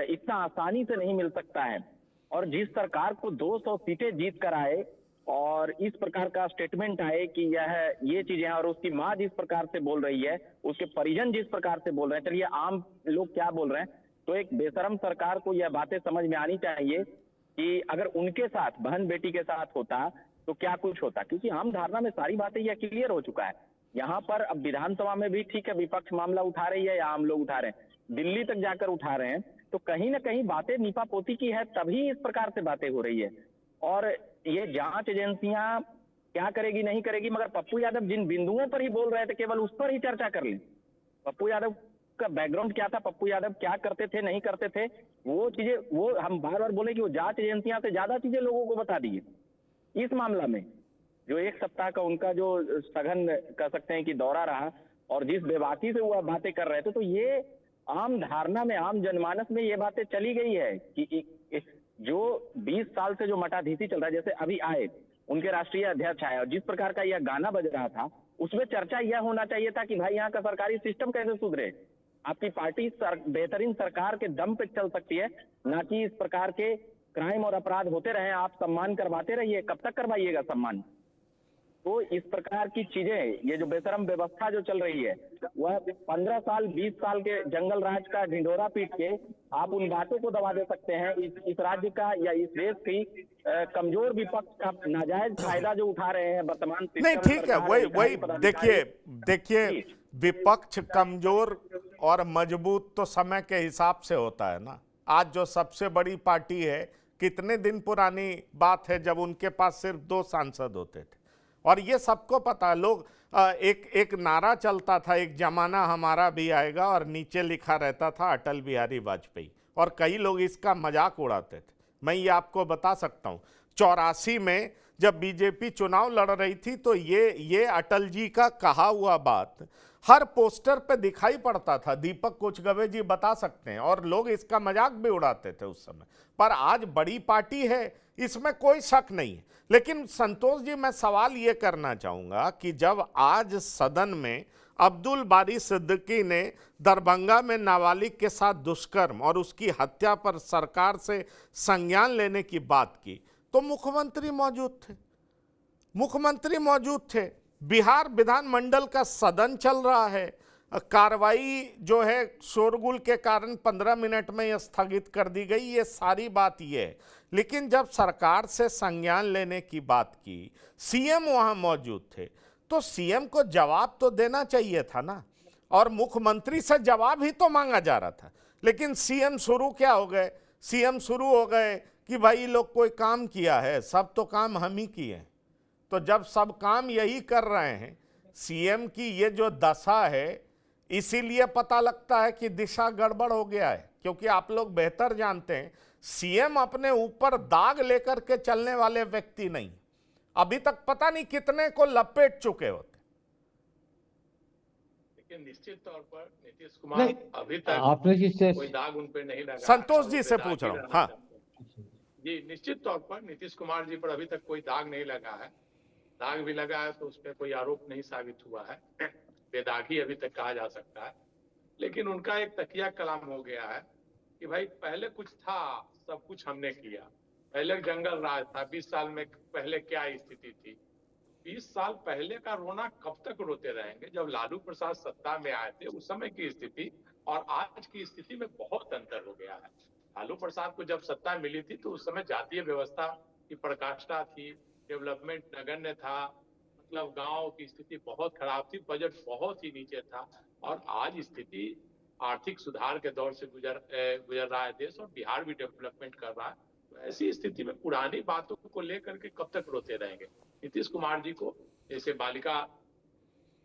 M: इतना आसानी से नहीं मिल सकता है। और जिस सरकार को 200 सीटें जीत कर आए और इस प्रकार का स्टेटमेंट आए कि ये चीजें हैं, और उसकी माँ जिस प्रकार से बोल रही है, उसके परिजन जिस प्रकार से बोल रहे हैं, चलिए आम लोग क्या बोल रहे हैं, तो एक बेशरम सरकार को यह बातें समझ में आनी चाहिए कि अगर उनके साथ, बहन बेटी के साथ होता तो क्या कुछ होता। क्योंकि आम धारणा में सारी बातें यह क्लियर हो चुका है। यहाँ पर अब विधानसभा में भी ठीक है, विपक्ष मामला उठा रही है या आम लोग उठा रहे हैं, दिल्ली तक जाकर उठा रहे हैं, तो कहीं ना कहीं बातें नीपा पोती की है, तभी इस प्रकार से बातें हो रही है। और ये जांच एजेंसियां क्या करेगी नहीं करेगी, मगर पप्पू यादव जिन बिंदुओं पर ही बोल रहे थे केवल उस पर ही चर्चा कर लें। पप्पू यादव का बैकग्राउंड क्या था, पप्पू यादव क्या करते थे नहीं करते थे, वो चीजें, वो हम बार बार बोले कि वो जांच एजेंसियां से ज्यादा चीजें लोगों को बता दी है। इस मामला में जो 1 सप्ताह का उनका जो सघन कह सकते हैं कि दौरा रहा, और जिस बेबाकी से वो बातें कर रहे थे, तो ये आम धारणा में, आम जनमानस में ये बातें चली गई है कि जो 20 साल से जो मठाधीशी चल रहा है, जैसे अभी आए उनके राष्ट्रीय अध्यक्ष आए और जिस प्रकार का यह गाना बज रहा था, उसमें चर्चा यह होना चाहिए था कि भाई यहाँ का सरकारी सिस्टम कैसे सुधरे। आपकी पार्टी बेहतरीन सरकार के दम पे चल सकती है, ना कि इस प्रकार के क्राइम और अपराध होते रहे। आप सम्मान करवाते रहिए, कब तक करवाइएगा सम्मान। तो इस प्रकार की चीजें, ये जो बेशरम व्यवस्था जो चल रही है, वह 15 साल 20 साल के जंगल राज का ढिंढोरा पीट के आप उन बातों को दबा दे सकते हैं। इस राज्य का या इस देश की कमजोर विपक्ष का नाजायज फायदा जो उठा रहे हैं वर्तमान
A: नहीं, ठीक है, वही देखिए विपक्ष कमजोर और मजबूत तो समय के हिसाब से होता है ना। आज जो सबसे बड़ी पार्टी है, कितने दिन पुरानी बात है जब उनके पास सिर्फ 2 सांसद होते थे, और ये सबको पता है। लोग एक नारा चलता था, एक जमाना हमारा भी आएगा, और नीचे लिखा रहता था अटल बिहारी वाजपेयी, और कई लोग इसका मजाक उड़ाते थे। मैं ये आपको बता सकता हूँ, 84 में जब बीजेपी चुनाव लड़ रही थी, तो ये अटल जी का कहा हुआ बात हर पोस्टर पे दिखाई पड़ता था। दीपक कुचगवे जी बता सकते हैं, और लोग इसका मजाक भी उड़ाते थे उस समय। पर आज बड़ी पार्टी है, इसमें कोई शक नहीं है। लेकिन संतोष जी, मैं सवाल ये करना चाहूँगा कि जब आज सदन में अब्दुल बारी सिद्दीकी ने दरभंगा में नाबालिग के साथ दुष्कर्म और उसकी हत्या पर सरकार से संज्ञान लेने की बात की, तो मुख्यमंत्री मौजूद थे। बिहार विधानमंडल का सदन चल रहा है, कार्रवाई जो है शोरगुल के कारण 15 मिनट में यह स्थगित कर दी गई। ये सारी बात ये है, लेकिन जब सरकार से संज्ञान लेने की बात की, सीएम वहां मौजूद थे, तो सीएम को जवाब तो देना चाहिए था ना, और मुख्यमंत्री से जवाब ही तो मांगा जा रहा था। लेकिन सीएम शुरू हो गए कि भाई लोग कोई काम किया है, सब तो काम हम ही किए हैं। तो जब सब काम यही कर रहे हैं, सीएम की ये जो दशा है, इसीलिए पता लगता है कि दिशा गड़बड़ हो गया है। क्योंकि आप लोग बेहतर जानते हैं, सीएम अपने ऊपर दाग लेकर के चलने वाले व्यक्ति नहीं। अभी तक पता नहीं कितने को लपेट चुके होते।
N: लेकिन निश्चित तौर पर नीतीश कुमार अभी तक
L: आपने जिससे
N: कोई दाग उन पे नहीं लगा।
A: संतोष जी से पूछ रहा हूँ। हाँ
N: जी, निश्चित तौर पर नीतीश कुमार जी पर अभी तक कोई दाग नहीं लगा है। दाग भी लगा है तो उस पर कोई आरोप नहीं साबित हुआ है, बेदागी अभी तक कहा जा सकता है। लेकिन उनका एक तकिया कलाम हो गया है कि भाई पहले कुछ था, सब कुछ हमने किया। पहले जंगल राज था, 20 साल में पहले क्या स्थिति थी। 20 साल पहले का रोना कब तक रोते रहेंगे। जब लालू प्रसाद सत्ता में आए थे, उस समय की स्थिति और आज की स्थिति में बहुत अंतर हो गया है। लालू प्रसाद को जब सत्ता मिली थी तो उस समय जातीय व्यवस्था की पराकाष्ठा थी, डेवलपमेंट नगण्य था, मतलब गांव की स्थिति बहुत खराब थी, बजट बहुत ही नीचे था। और आज स्थिति आर्थिक सुधार के दौर से गुजर रहा है देश, और बिहार भी डेवलपमेंट कर रहा है। तो ऐसी स्थिति में पुरानी बातों को लेकर के कब तक रोते रहेंगे। नीतीश कुमार जी को जैसे बालिका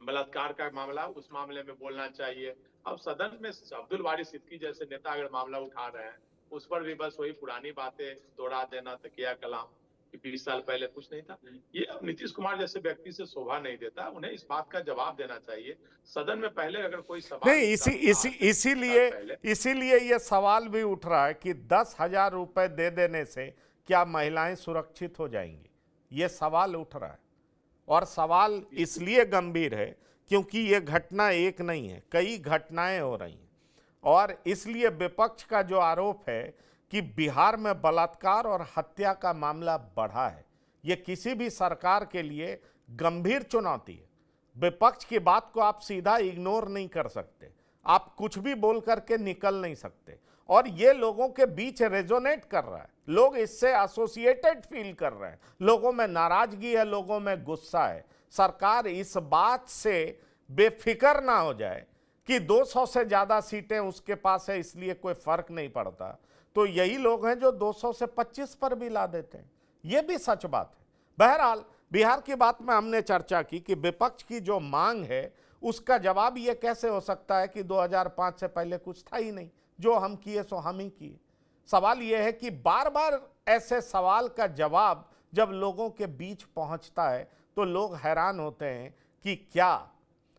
N: बलात्कार का मामला, उस मामले में बोलना चाहिए। अब सदन में अब्दुल बारी सिद्दीकी जैसे नेता अगर मामला उठा रहे हैं, उस पर भी बस वही पुरानी बातें दोहरा देना, तकिया कलाम कि 20 साल पहले कुछ नहीं था। ये अब नीतीश कुमार जैसे व्यक्ति से शोभा नहीं देता। उन्हें इस बात का जवाब देना चाहिए सदन में। पहले अगर कोई सवाल
A: नहीं, इसीलिए ये सवाल भी उठ रहा है कि 10,000 रुपए दे देने से क्या महिलाएं सुरक्षित हो जाएंगी। ये सवाल उठ रहा है, और सवाल इसलिए गंभीर है क्योंकि ये घटना एक नहीं है, कई घटनाएं हो रही हैं। और इसलिए विपक्ष का जो आरोप है कि बिहार में बलात्कार और हत्या का मामला बढ़ा है, ये किसी भी सरकार के लिए गंभीर चुनौती है। विपक्ष की बात को आप सीधा इग्नोर नहीं कर सकते, आप कुछ भी बोल करके निकल नहीं सकते। और ये लोगों के बीच रेजोनेट कर रहा है, लोग इससे एसोसिएटेड फील कर रहे हैं, लोगों में नाराजगी है, लोगों में गुस्सा है। सरकार इस बात से बेफिक्र ना हो जाए कि 200 से ज़्यादा सीटें उसके पास है इसलिए कोई फर्क नहीं पड़ता, तो यही लोग हैं जो 200 से 25 पर भी ला देते हैं। ये भी सच बात है। बहरहाल बिहार की बात में हमने चर्चा की कि विपक्ष की जो मांग है उसका जवाब ये कैसे हो सकता है कि 2005 से पहले कुछ था ही नहीं, जो हम किए सो हम ही किए। सवाल यह है कि बार बार ऐसे सवाल का जवाब जब लोगों के बीच पहुंचता है तो लोग हैरान होते हैं कि क्या,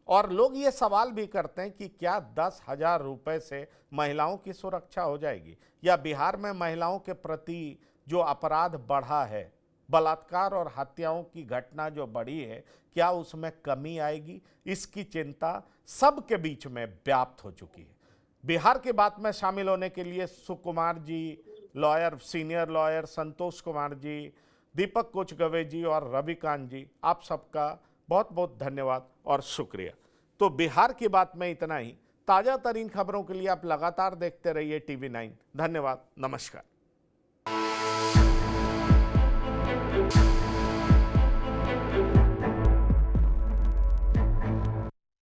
A: और लोग ये सवाल भी करते हैं कि क्या 10,000 रुपए से महिलाओं की सुरक्षा हो जाएगी, या बिहार में महिलाओं के प्रति जो अपराध बढ़ा है, बलात्कार और हत्याओं की घटना जो बढ़ी है, क्या उसमें कमी आएगी? इसकी चिंता सबके बीच में व्याप्त हो चुकी है। बिहार की बात में शामिल होने के लिए सुकुमार जी, lawyer, senior lawyer Santosh Kumar ji, दीपक कोचगवे जी और रविकांत जी, आप सबका बहुत बहुत धन्यवाद और शुक्रिया। तो बिहार की बात में इतना ही। ताज़ा तरीन खबरों के लिए आप लगातार देखते रहिए TV9। धन्यवाद, नमस्कार।